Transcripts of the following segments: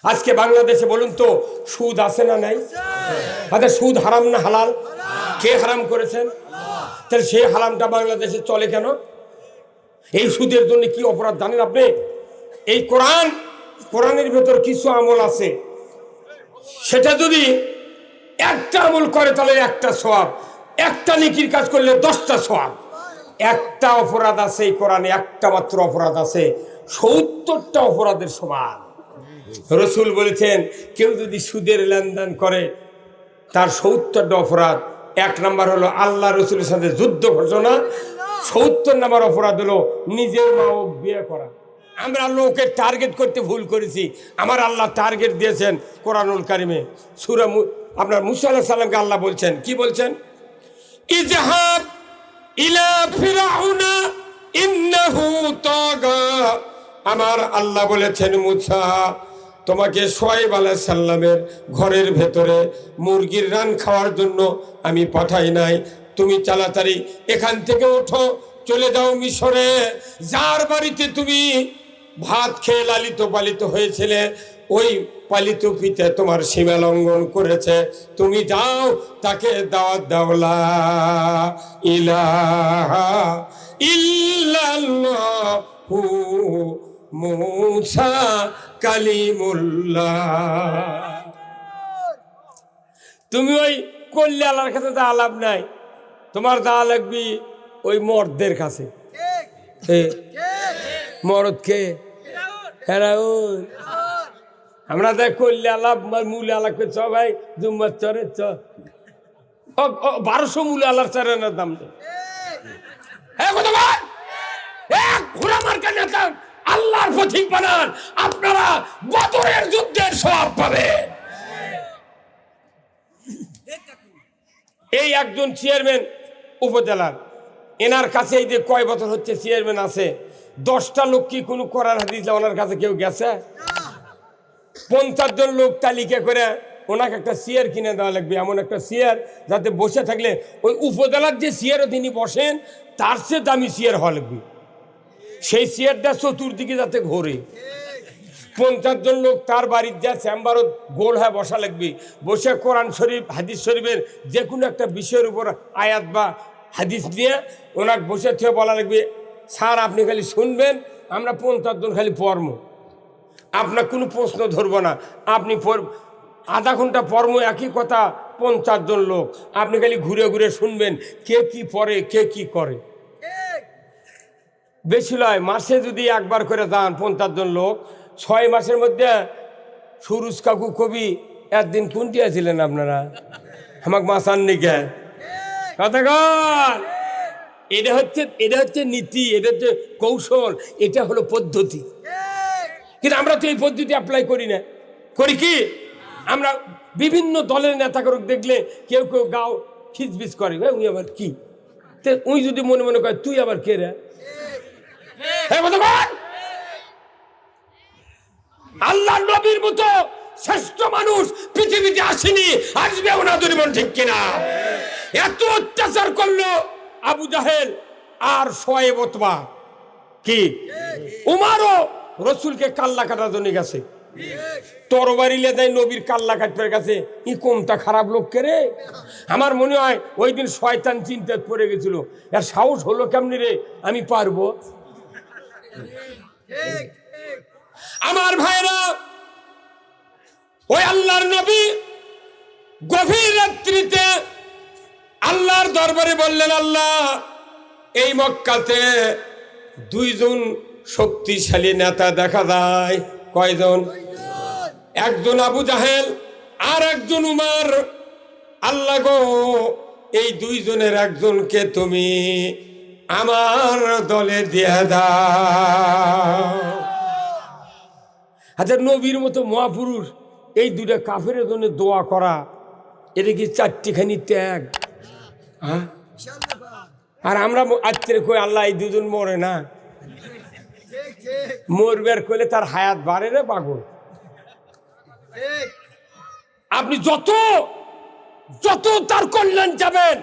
আজকে বাংলাদেশে বলুন তো সুদ আছে না নাই? আচ্ছা, সুদ হারাম না হালাল? কে হারাম করেছেন? তাহলে সেই হারামটা বাংলাদেশে চলে কেন? এই সুদের জন্য কি অপরাধ জানেন আপনি? এই কোরআনের ভেতর কিছু আমল আছে, সেটা যদি একটা আমল করে তাহলে একটা সওয়াব, একটা নেকির কাজ করলে 10টা সওয়াব। একটা অপরাধ আছে এই কোরআনে, একটা মাত্র অপরাধ আছে 70টা অপরাধের সমান। রসুল বলেছেন কেউ যদি সুদের লেনদেন করে তার 70টা অপরাধ। 1 নাম্বার হলো আল্লাহ রসুলের সাথে যুদ্ধ ঘোষণা। 70 নাম্বার অপরাধ হলো নিজের মা ও বিয়ে করা। আমরা লোকে টার্গেট করতে ভুল করেছি। আমার আল্লাহ টার্গেট দিয়েছেন কোরআনুল কারিমে। সূরা আপনার মুসা আলাইহিস সালামকে আল্লাহ বলছেন, কি বলছেন? ইজহাব ইলা ফিরাউনা ইন্নাহু তাগা। আমার আল্লাহ বলেছেন, মুসা, তোমাকে শুআয়ব আলাইহিস সালামের ঘরের ভেতরে মুরগির রান খাওয়ার জন্য আমি পাঠাই নাই। তুমি তাড়াতাড়ি এখান থেকে ওঠো, চলে যাও মিশরে। যার বাড়িতে তুমি ভাত খেয়ে লালিত পালিত হয়েছিলে, ওই পালিত পিতা তোমার সীমা লঙ্ঘন করেছে। তুমি যাও, তাকে দাওয়াত দাও, লা ইলাহা ইল্লাল্লাহু মুসা কালিমুল্লাহ। তুমি ওই কল্লে আল্লাহর কাছে যা লাভ নাই, তোমার যা লাগবি ওই মর্দদের কাছে। মরদ কে? ফেরাউন। আমরা দেখ কল্লে আলাপ মূলে আলাপ করছ ভাই, জুম্মার চরে 1200 মূলে আল্লাহর চরের দাম নেই। আল্লাহর পথিক বানান, আপনারা বদরের যুদ্ধের সওয়াব পাবেন। এই একজন চেয়ারম্যান উপজেলার, এনার কাছে এই যে কয় বছর হচ্ছে চেয়ারম্যান আছে, 10টা লোক কি কোনো করার হাদিস ওনার কাছে কেউ গেছে? 50 জন লোক তালিকা করে ওনাকে একটা চেয়ার কিনে দেওয়া লাগবে, এমন একটা চেয়ার যাতে বসে থাকলে ওই উপজেলার যে চেয়ারও তিনি বসেন তার চেয়ে দামি চেয়ার হওয়া লাগবে। সেই চেয়ারটা চতুর্দিকে যাতে ঘোরে। 50 জন লোক তার বাড়ির যা চেম্বারও গোল হয়ে বসা লাগবে, বসে কোরআন শরীফ হাদিস শরীফের যে কোনো একটা বিষয়ের উপর আয়াত বা হাদিস নিয়ে ওনাকে বসে থেকে বলা লাগবে, স্যার আপনি খালি শুনবেন, আমরা 50 জন খালি পড়ব, আপনার কোনো প্রশ্ন ধরবো না, আপনি আধা ঘন্টা পড়ব একই কথা, 50 জন লোক, আপনি খালি ঘুরে ঘুরে শুনবেন কে কি পড়ে কে কি করে। বেশি নয়, মাসে যদি একবার করে যান 50 জন লোক, 6 মাসের মধ্যে সুরুজ কাকু কবি একদিন কোনটি আছিলেন আপনারা, আমাকে মাসান নিকে কথা কন। এটা হচ্ছে নীতি, এটা হচ্ছে কৌশল, এটা হলো পদ্ধতি। কিন্তু আমরা তো এই পদ্ধতি অ্যাপ্লাই করি না। করি কি? আমরা বিভিন্ন দলের নেতাকর্মী দেখলে কেউ কেউ গাও খিচবিচ করে, উনি আবার কি, উনি যদি মনে মনে করে তুই আবার কে রে? আল্লাহ নবীর মতো শ্রেষ্ঠ মানুষ পৃথিবীতে আসেনি, আসবে ওনা দুর্বল, ঠিক কিনা? এত অত্যাচার করলো আবু জাহেল আর শোয়েব ওতবা, কি উমারও রসুলকে কাল্লা কাটার জন্য গেছে, তরবারি লে দেয় নবীর কাল্লা কাটবার কাছে। ই কোনটা খারাপ লোক কে রে? আমার মনে হয় ওই দিন শয়তান চিন্তায় পড়ে গেছিল, এর সাহস হলো কেমনি রে, আমি পারবো? আমার ভাইরা, ওই আল্লাহর নবী গভীর রাত্রিতে আল্লাহর দরবারে বললেন, আল্লাহ এই মক্কাতে 2 জন শক্তিশালী নেতা দেখা যায়। কয়জন? 1 জন আবু জাহেল আর 1 জন উমর। আল্লাহ গো, এই 2 জনের একজনকে তুমি আমার দলে দিয়ে দাও। আচ্ছা, নবীর মতো মহাপুরুষ এই 2টা কাফেরের জন্য দোয়া করা, এটা কি 4টিখানি ত্যাগ? হ্যাঁ, আর আমরা আজকে কই আল্লাহ এই 2 জন মরে না, মরবার কইলে তার হায়াত বাড়ে রে পাগল। আপনি যত যত তার কল্যাণ যাবেন,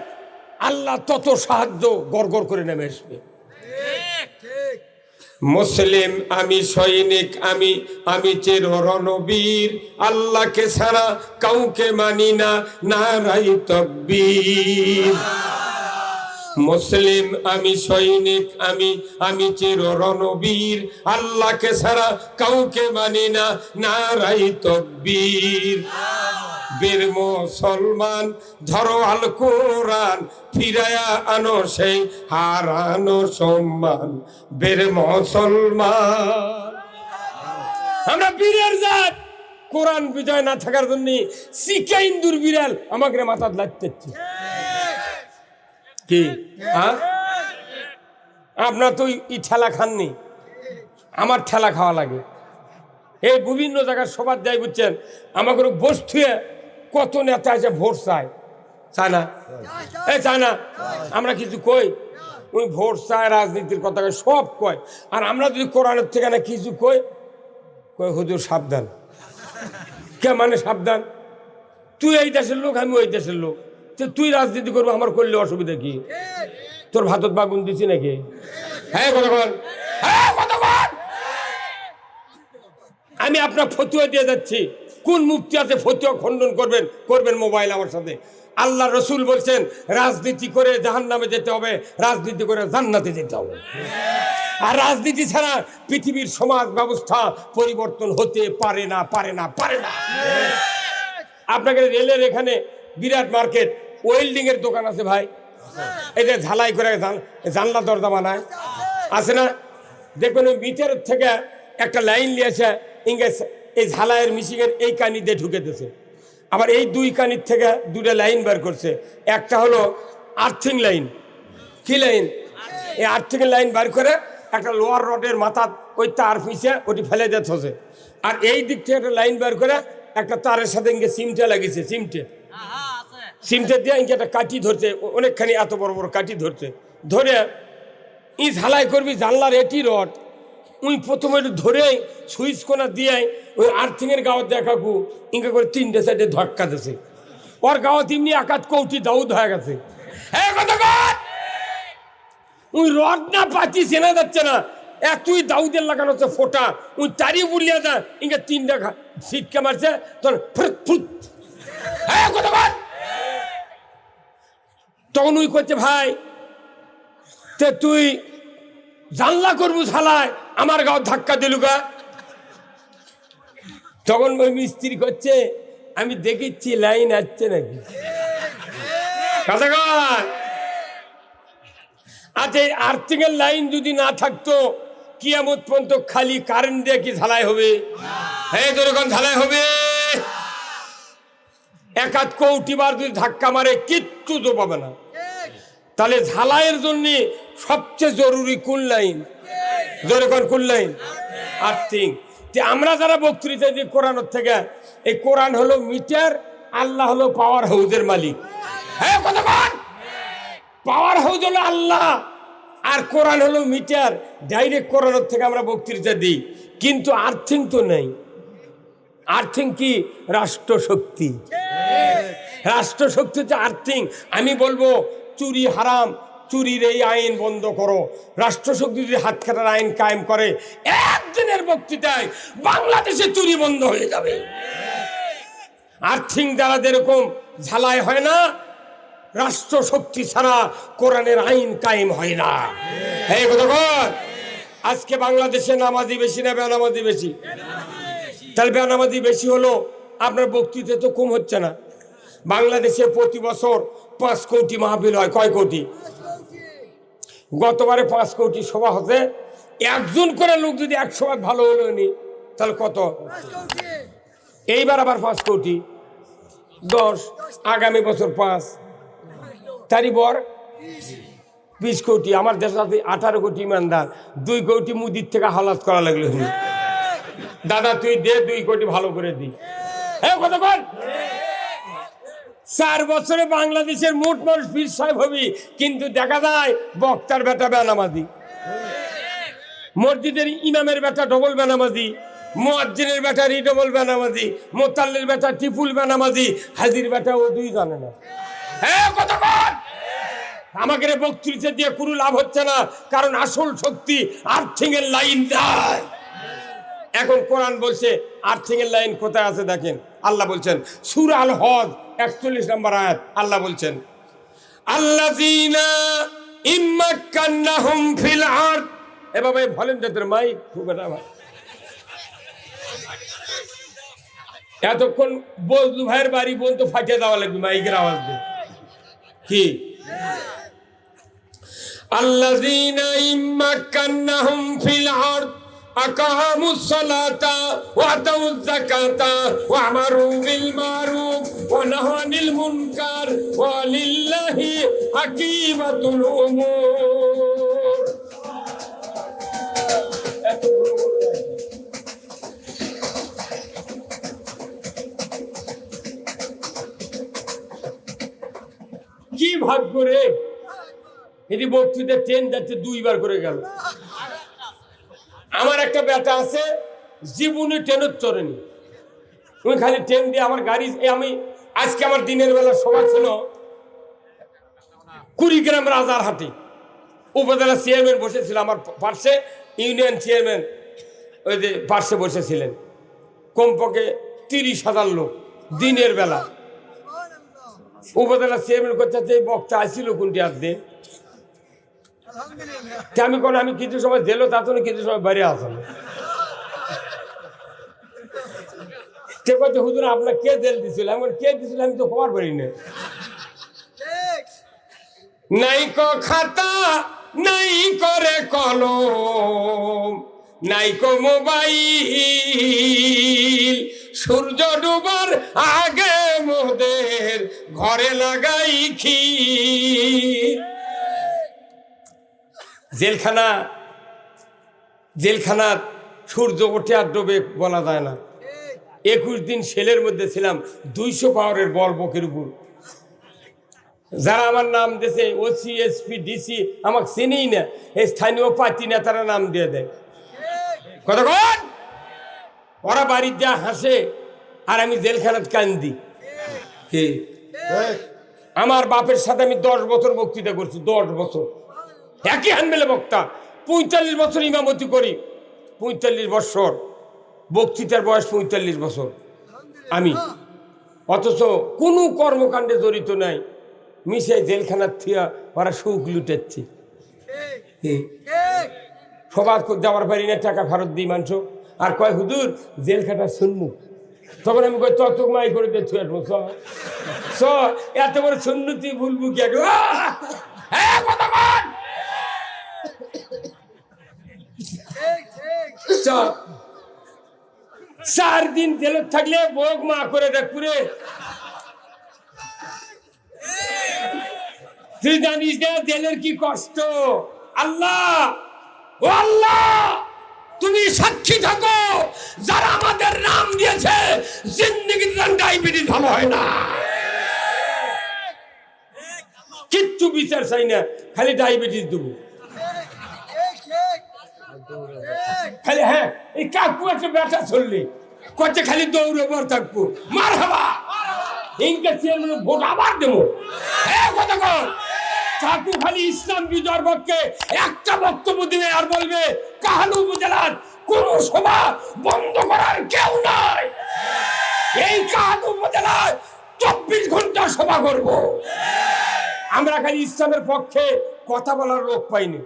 আল্লাহ তত সাহায্য গড়গড় করে নেমে আসবে। মুসলিম আমি সৈনিক আমি আমি চির রণবীর আল্লাহকে ছাড়া কাউকে মানি না নারাই তাকবীর মুসলিম আমি সৈনিক আমি আমি চির রণবীর আল্লাহকে ছাড়া কাউকে মানি না নারাই তাকবীর বীর মুসলমান ধরো আল কোরআন ফিরায়া আনো সেই হারানো সম্মান বীর মুসলমান আমরা বীরের জাত কোরআন বিজয় না থাকার জন্য শিখা ইন্দুর বিড়াল আমাকে মাথাত লাগতে কি আপনার তো ই ঠেলা খাননি আমার ঠেলা খাওয়া লাগে এই বিভিন্ন জায়গায় সবার যাই বুঝছেন আমাকে বসে কত নেতা আছে ভোট চায় চায় না চায় না আমরা কিছু কই উনি ভোট চায় রাজনীতির কথা সব কয় আর আমরা যদি কোরআনের থেকে না কিছু কই কই হুজুর সাবধান কে মানে সাবধান তুই এই দেশের লোক আমি ওই দেশের লোক তুই রাজনীতি করবো আমার করলে অসুবিধা কি তোর ভাতত বাগুন দিছি নাকি হ্যাঁ কতক্ষণ হ্যাঁ কতক্ষণ আমি আপনার ফতুয়া দিয়ে যাচ্ছি কোন মুফতি আছে ফতুয়া খণ্ডন করবেন মোবাইল আমার সাথে আল্লাহ রসুল বলছেন রাজনীতি করে জাহান্নামে যেতে হবে রাজনীতি করে জান্নাতে যেতে হবে আর রাজনীতি ছাড়া পৃথিবীর সমাজ ব্যবস্থা পরিবর্তন হতে পারে না আপনাকে রেলের এখানে বিরাট মার্কেট ওয়েল্ডিং এর দোকান আছে ভাই এই যে ঝালাই করে জানলা দরজা বানায় আছে না দেখবেন ওই মিটারের থেকে একটা লাইন নিয়েছে ইংরেজ এই ঝালাইয়ের মিশিংয়ের এই কানি দিয়ে ঢুকেতেছে আবার এই দুই কানির থেকে দুটো লাইন বের করছে একটা হলো আর্থিং লাইন কি লাইন এই আর্থিং লাইন বের করে একটা লোয়ার রডের মাথা ওই তার পিছিয়ে ওটি ফেলে দিতে আর এই দিক থেকে একটা লাইন বের করে একটা তারের সাথে ইংকে সিমটে লাগিয়েছে সিমটে দিয়ে ইংকে একটা কাঠি ধরছে অনেকখানি এত বড় বড় কাঠি ধরছে ধরে ই ঝালাই করবি জানলার এটি রড উই প্রথমে ধরে সুইচ কোনা দিয়ে ওই আর্থিংয়ের গাঁৱত দেখাকু ইনকা করে 3টে সাইডে ধাক্কা দিছে ওর গাঁৱত এমনি আকাত কৌটি দাউদ হয়ে গেছে ওই রড না পাচ্ছি চেনা যাচ্ছে না এতই দাউদের লাগানো হচ্ছে ফোটা ওই তারি বুলিয়া যা ইনকা 3টা সিটকে মারছে তখন ওই করছে ভাই তে তুই জানলা করবো ঝালায় আমার গাঁও ধাক্কা দিলুগা তখন ওই মিস্ত্রি করছে আমি দেখেছি লাইন আসছে নাকি আচ্ছা এই আর্থিং এর লাইন যদি না থাকতো কিয়ামত পর্যন্ত খালি কারেন্ট দিয়ে কি ঝালাই হবে হ্যাঁ যেরকম ঝালাই হবে একাত কৌটিবার যদি ধাক্কা মারে কিচ্ছু তো পাবে না তাহলে ঝালাইয়ের জন্য সবচেয়ে জরুরি কোন লাইন যেরকম কোন লাইন আর্থিং আমরা যারা বক্তৃতা দিই কোরআনের থেকে এই কোরআন হলো মিটার আল্লাহ হলো পাওয়ার হাউসের মালিক হ্যাঁ কতক্ষণ পাওয়ার হাউস হলো আল্লাহ আর কোরআন হলো মিটার ডাইরেক্ট কোরআনের থেকে আমরা বক্তৃতা দিই কিন্তু আর্থিং তো নেই আর্থিং কি রাষ্ট্রশক্তি হচ্ছে আর্থিং আমি বলবো চুরি হারাম চুরির এই আইন বন্ধ করো রাষ্ট্রশক্তি যদি হাত কাটার আইন কায়েম করে একদিনের বক্তৃতায় বাংলাদেশে চুরি বন্ধ হয়ে যাবে আর্থিং দ্বারা যেরকম ঝালাই হয় না রাষ্ট্রশক্তি ছাড়া কোরআনের আইন কায়েম হয় না এই কতক্ষণ আজকে বাংলাদেশে নামাজি বেশি না বেনামাজি বেশি তাহলে বেনামাজি বেশি হলো আপনার বক্তৃতা তো কম হচ্ছে না বাংলাদেশে প্রতি বছর 5 কোটি মাহফিল হয় কয় কোটি গতবারে 5 কোটি সভা হতে একজন করে লোক যদি 100 ভাগ ভালো হলো নি তাহলে কত এইবার আবার 5 কোটি 10 আগামী বছর 5 তারই বর 20 কোটি আমার দেশে 18 কোটি ইমানদার 2 কোটি মুদির থেকে হালাত করা লাগলো দাদা তুই দে 2 কোটি ভালো করে দি হ্যাঁ কতক্ষণ 4 বছরে বাংলাদেশের মোট মানুষ পীর সাহেব হবি কিন্তু দেখা যায় বক্তার বেটা বেনামাজি মসজিদের ইমামের বেটা ডবল বেনামাজি মুয়াজ্জিনের বেটা রিডবল বেনামাজি মোতাল্লির বেটা ট্রিপল বেনামাজি হাজির বেটা ও দুই জানে না হ্যাঁ কতক্ষণ আমাকে বক্তৃতা দিয়ে কোনো লাভ হচ্ছে না, কারণ আসল শক্তি আর্থিং এর লাইন নাই। এখন কোরআন বলছে আর্থিং এর লাইন কোথায় আছে দেখেন। আল্লাহ বলছেন সূরা আল হজ 41 নম্বর আয়াত, আল্লাহ বলছেন আল্লাযীনা ইম্মাক্কান্নাহুম ফিল আরদ। এভাবে বলেন যাদের মাইক খুব না ভাই, এতক্ষণ বজলু ভাইয়ের বাড়ি পর্যন্ত ফাটিয়ে দেওয়া লাগবে মাইকের আওয়াজ দিয়ে। কি আল্লাযীনা ইম্মাক্কান্নাহুম ফিল আরদ আকামুস সালাতা ওয়া আতাউয যাকাতা ওয়া আমারু বিল মারুফ ওয়া নাহাউ আনিল মুনকার ওয়া লিল্লাহি আকিবাতুল উমুর। কি ভাগ্য রে, এটি বক্তৃতা ট্রেন যাচ্ছে 2 বার করে গেল। আমার একটা বেটা আছে জীবনে ট্রেনের চড়েনি, তুমি খালি ট্রেন দিয়ে আমার গাড়ি। আমি আজকে আমার দিনের বেলা সভা ছিল কুড়িগ্রাম রাজারহাটে, উপজেলা চেয়ারম্যান বসেছিল আমার পার্শ্বে, ইউনিয়ন চেয়ারম্যান ওই যে পার্শ্বে বসেছিলেন, কমপক্ষে 30,000 লোক দিনের বেলা। উপজেলা চেয়ারম্যান করতে এই বক্তা আসছিল কোনটি আর দিন, আমি কোন আমি কিছু সময় জেলো তা তো কিছু সময় বাইরে আসলাম। হুজুর আপনার কে জেল দিছিল, এমন কে দিছিল আমি তো খবর পারি না। নাই কো খাতা নাই করে কলম নাই কো মোবাইল, সূর্য ডুবার আগে মোদের ঘরে লাগাই ক্ষীর। জেলখানা সূর্য ওঠে আর ডোবে বলা যায় না। 21 দিন সেলের মধ্যে ছিলাম, 200 পাওয়ারের বল বকের উপর। যারা আমার নাম দিয়েছে ওসি এসপি ডিসি আমাকে চিনেই না, এই স্থানীয় পার্টি নেতারা নাম দিয়ে দেয়। কতক্ষণ ওরা বাড়ির যা হাসে আর আমি জেলখানাত কান্দি। আমার বাপের সাথে আমি 10 বছর বক্তৃতা করছি, 10 বছর একই হ্যান্ডমেলে বক্তা। 45 বছর ইমামতি করি, 45 বছর বক্তৃতার বয়স 45 বছর আমি, অথচ কোনো কর্মকাণ্ডে জড়িত নাই। মিশে জেলখানার থিয়া ওরা সুখ লুটেছে। সবার যাওয়ার পারি না, টাকা ফেরত দিই মানুষ। আর কয় হুজুর জেলখানা শূন্য, তখন আমি কই তত মাই করে দিয়ে থুয়ে আসবো। এত বড় শূন্য তুই ভুলবু কি? 4 দিন জেলে থাকলে বোক মা করে দেখ পুরে। তুই জানিস না জেলের কি কষ্ট? আল্লাহ ও আল্লাহ তুমি সাক্ষী থাকো, যারা আমাদের নাম দিয়েছে জিন্দেগির ডায়াবেটিস ভালো হয় না, কিচ্ছু বিচার চাই না, খালি ডায়াবেটিস দেবো খালি। হ্যাঁ এই কাকু একটা ব্যথা চললে কচ্ছে খালি দৌড়ে পর থাকবো, মার হাবা ইনকে চেয়ারম্যান ভোট আবার দেবো। কতক্ষণ কাকু খালি ইসলাম বিজয়ের পক্ষে একটা বক্তব্য দিবে আর বলবে কাহালু উপজেলার কোন সভা বন্ধ করার কেউ নাই, এই কাহালু উপজেলায় 24 ঘন্টা সভা করব। আমরা খালি ইসলামের পক্ষে কথা বলার লোক পাইনি।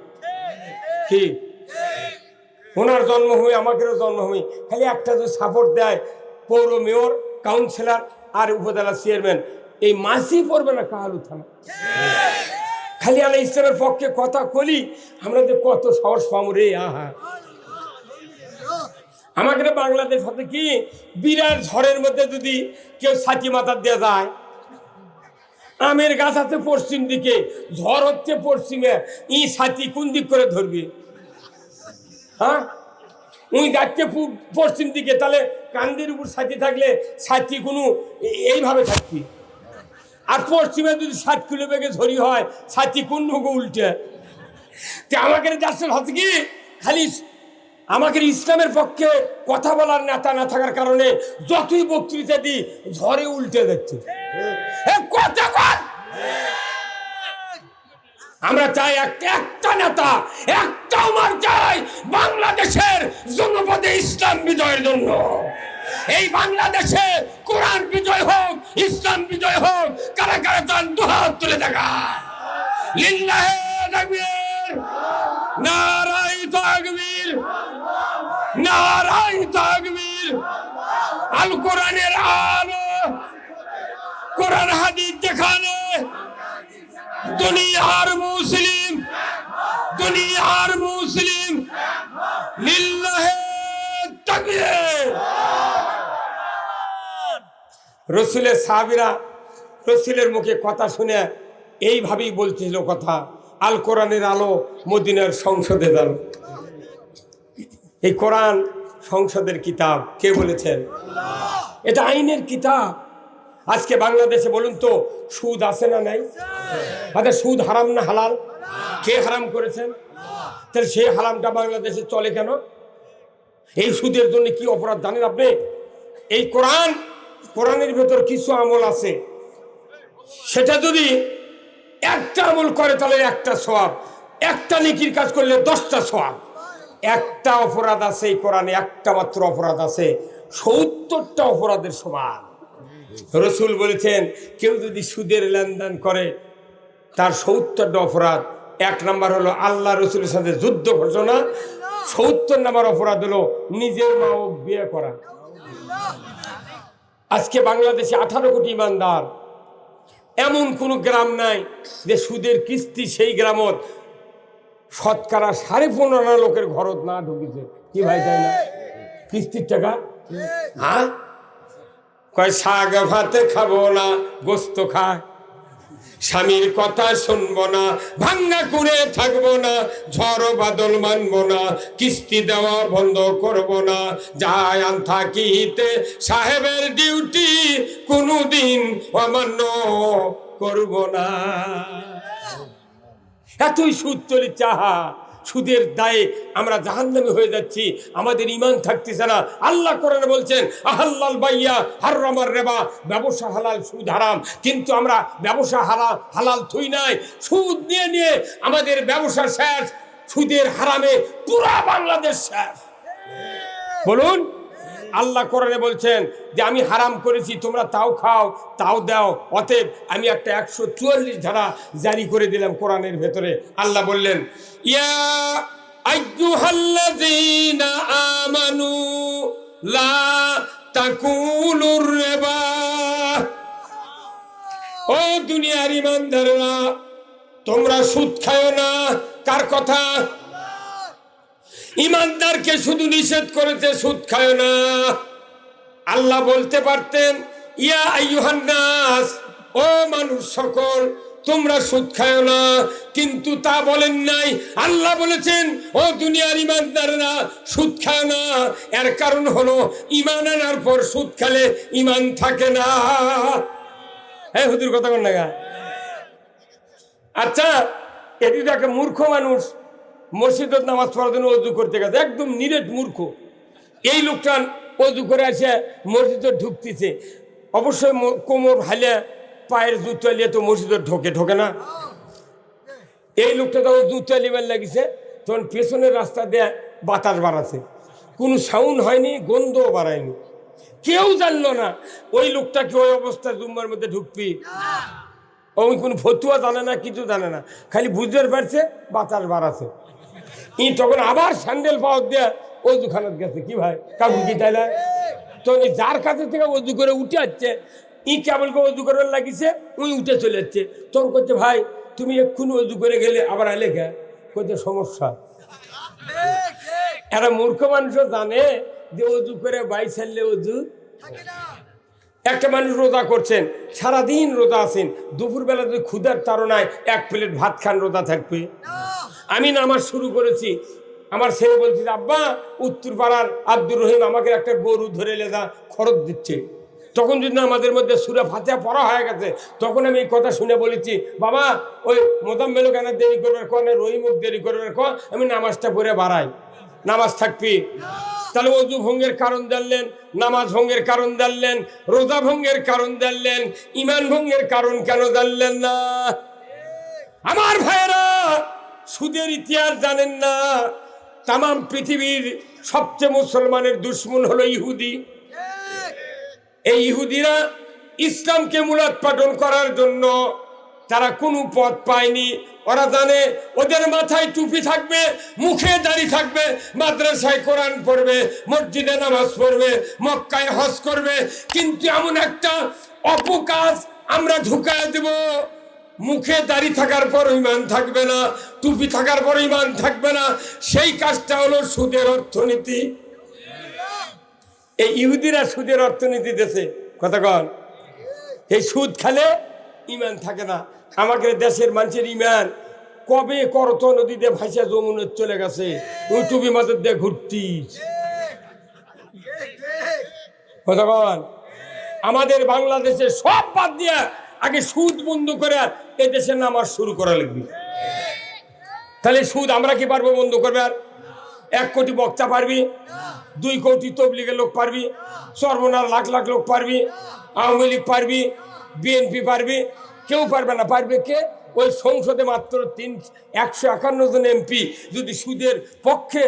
কি ওনার জন্মভূমি আমাদেরও জন্মভূমি, খালি একটা যে সাপোর্ট দেয় পৌর মেয়র কাউন্সিলর আর উপজেলা চেয়ারম্যান, এই মাসি পড়বে না কাহালু থানা। খালি আমরা ইসলামের পক্ষে কথা বলি, আমরা যে কত সাহস পাম রে। আহা আমাদের বাংলাদেশ হতে কি বিরাট ঝড়ের মধ্যে যদি কেউ ছাতি মাথা দেওয়া যায়, আমের গাছ আছে পশ্চিম দিকে, ঝড় হচ্ছে পশ্চিমে, ই ছাতি কোন দিক করে ধরবি? হ্যাঁ উনি যাচ্ছে পশ্চিম দিকে, তাহলে কান্দির উপর ছাতি থাকলে ছাতি কোনো এইভাবে থাকবি। আর পশ্চিমে যদি 7 কিলো বেগে ঝড়ি হয়, ছাতি কোন নৌকো উল্টে। আমাকে যাচ্ছে হচ্ছে কি খালি আমাকে ইসলামের পক্ষে কথা বলার নেতা না থাকার কারণে যতই বক্তৃতা দিই ঝড়ে উল্টে যাচ্ছে। আমরা চাই একটা নেতা, একটা আমার চাই বাংলাদেশের জনপদে ইসলাম বিজয়ের জন্য। এই বাংলাদেশে কোরআন বিজয় হোক, ইসলাম বিজয় হোক। কারা কারা চান দুহাত তুলে দেখা। লিল্লাহে তাকবীর, নারায়ে তাকবীর, নারায়ে তাকবীর। আল কোরআনের আলো, কোরআন হাদিস যেখানে, দুনিয়ার মুসলিম, দুনিয়ার মুসলিম। লিল্লাহে তাকবীর। রসুলের সাহাবীরা রসুলের মুখে কথা শুনে এইভাবেই বলছিল কথা, আল কোরআনের আলো মদিনার সংসদে দাঁড়ো। এই কোরআন সংসদের কিতাব, কে বলেছেন? এটা আইনের কিতাব। আজকে বাংলাদেশে বলুন তো সুদ আছে না নাই? আচ্ছা, সুদ হারাম না হালাল? কে হারাম করেছেন? তাহলে সেই হারামটা বাংলাদেশে চলে কেন? এই সুদের জন্য কি অপরাধ জানেন আপনি? এই কোরআনের ভেতর কিছু আমল আছে, সেটা যদি একটা আমল করে তাহলে একটা সওয়াব, একটা নেকির কাজ করলে 10টা সওয়াব। একটা অপরাধ আছে এই কোরআনে, একটা মাত্র অপরাধ আছে 70টা অপরাধের সমান। রসুল বলেছেন কেউ যদি সুদের লেনদেন করে তার 70টা অপরাধ। 1 নাম্বার হলো আল্লাহ রসুলের সাথে যুদ্ধ ঘোষণা। 70 নাম্বার অপরাধ হলো নিজের মা ও বিয়ে করা। আজকে বাংলাদেশে 18 কোটি ইমানদার, এমন কোন গ্রাম নাই যে সুদের কিস্তি সেই গ্রামত শতকরা 15.5 লোকের ঘরত না ঢুকেছে। কি ভাই, তাই না? কিস্তির টাকা, হ্যাঁ, কয় শাক ভাতে খাবো না, গোস্ত খায়। স্বামীর কথা শুনবো না, ভাঙ্গা করে থাকবো না, ঝড় বাদল মানবো না, কিস্তি দেওয়া বন্ধ করবো না। যায় আন থাকিতে সাহেবের ডিউটি, কোনোদিন অমান্য করবো না। এতই সুদ চলি চাহা, সুদের দায়ে আমরা জাহান্নামী হয়ে যাচ্ছি, আমাদের ঈমান থাকতেছে না। আল্লাহ কোরআনে বলছেন আহাল্লাল বাইয়া হারামার রিবা, ব্যবসা হালাল সুদ হারাম। কিন্তু আমরা ব্যবসা হালাল থুই নাই, সুদ নিয়ে নিয়ে আমাদের ব্যবসা শেষ, সুদের হারামে পুরা বাংলাদেশ শেষ। বলুন, আল্লাহ কোরআনে বলছেন যে আমি হারাম করেছি, তোমরা তাও খাও, তাও দাও। অতএব আমি একটা 144 ধারা জারি করে দিলাম কোরআনের ভেতরে। আল্লাহ বললেন ইয়া আইয়ুহাল্লাযীনা আমানু লা তাকুলুর রিবা। ও দুনিয়ার ঈমানদাররা, তোমরা সুদ খাও না। কার কথা? ঈমানদারকে শুধু নিষেধ করেছে, সুদ খায় না। আল্লাহ বলতে পারতেন ইয়া আইয়ুহান নাস, ও মানুষ সকল, তোমরা সুদ খায় না, কিন্তু তা বলেন নাই। আল্লাহ বলেছেন ও দুনিয়ার ঈমানদাররা, সুদ খায় না। এর কারণ হলো ঈমান আনার পর সুদ খেলে ঈমান থাকে না। হ্যাঁ হুজুর, কথা বল না। আচ্ছা, এটি তো একটা মূর্খ মানুষ মসজিদত নামাজ পড়ার জন্য অজু করতে গেছে, একদম নিরেট মূর্খ। এই লোকটা অজু করে আসে মসজিদে ঢুকতেছে, অবশ্যই কোমর হালে পায়ের জুতো নিয়ে তো মসজিদে ঢোকে না। এই লোকটা তো জুতো লিবার লাগিছে, তখন পেছনের রাস্তা দিয়ে বাতাস বাড়াচ্ছে, কোনো সাউন্ড হয়নি, গন্ধও বাড়ায়নি। কেউ জানলো না ওই লোকটাকে ওই অবস্থায় জুম্মার মধ্যে ঢুকবি। ওই কোনো ফতুয়া জানে না, কিছু জানে না, খালি বুঝতে পারছে বাতাস বাড়াচ্ছে। তখন আবার স্যান্ডেল পাওয়ার দিয়ে অজুখানাত গেছে। কি ভাই, কাকুন কি তাই না? তখন যার কাছে থেকে অজু করে উঠে আসছে, কেবল অজু করার লাগিছে, উই উঠে চলে যাচ্ছে। তখন করছে ভাই তুমি এক্ষুনি অজু করে গেলে আবার আলে গে, করছে সমস্যা। এরা মূর্খ মানুষও জানে যে অজু করে বাই ছাড়লে অজু। একটা মানুষ রোজা করছেন, সারাদিন রোজা আছেন, দুপুরবেলা যদি ক্ষুধার তাড়নায় 1 প্লেট ভাত খান, রোজা থাকবে? আমি নামাজ শুরু করেছি, আমার ছেলে বলছে আব্বা উত্তর পাড়ার আব্দুর রহিম আমাকে একটা গরু ধরে লেদা খরচ দিচ্ছে। তখন যদি আমাদের মধ্যে সূরা ফাতিহা পড়া হয়ে গেছে, তখন আমি এই কথা শুনে বলেছি বাবা ওই মোজাম্মেল কেন দেরি করবার কো, না রহিমুখ দেরি করবার কো, আমি নামাজটা পড়ে বাড়াই, নামাজ থাকবি। তাহলে অজু ভঙ্গের কারণ জানলেন, নামাজ ভঙ্গের কারণ জানলেন, রোজা ভঙ্গের কারণ জানলেন, ঈমান ভঙ্গের কারণ কেন জানলেন না? আমার ভাইয়েরা, সুদের ইতিহাস জানেন না? তাম পৃথিবীর সবচেয়ে মুসলমানের দুশ্মন হলো ইহুদি। এই ইহুদিরা ইসলামকে মূলোৎপাটন করার জন্য তারা কোনো পথ পায়নি। ওরা জানে ওদের মাথায় টুপি থাকবে, মুখে দাড়ি থাকবে, মাদ্রাসায় কোরআন পড়বে, মসজিদে নামাজ পড়বে, মক্কায় হজ করবে, কিন্তু এমন একটা অপকাজ আমরা ঢুকায় দেব, মুখে দাড়ি থাকার পর ঈমান থাকবে না, টুপি থাকার পর ঈমান থাকবে না। সেই কাজটা হলো সুদের অর্থনীতি। এই ইহুদিরা সুদের অর্থনীতি দেশে কথা কন। এই সুদ খেলে ঈমান থাকে না। আমাদের দেশের মানুষের ঈমান কবে করত নদীতে ভাইসা যমুনে চলে গেছে, ওই টুপি মাথার দিয়ে ঘুরতিস কথা কন। আমাদের বাংলাদেশে সব বাদ দিয়া আগে সুদ বন্ধ করে এই দেশে নামাজ শুরু করা লাগবে। তাহলে সুদ আমরা কি পারবো বন্ধ করবে? আর 1 কোটি বক্তা পারবি, 2 কোটি তবলিগের লোক পারবি, সর্বনার লাখ লাখ লোক পারবি, আওয়ামী লীগ পারবি, বিএনপি পারবি? কেউ পারবে না। পারবে কে? ওই সংসদে মাত্র 151 জন এমপি যদি সুদের পক্ষে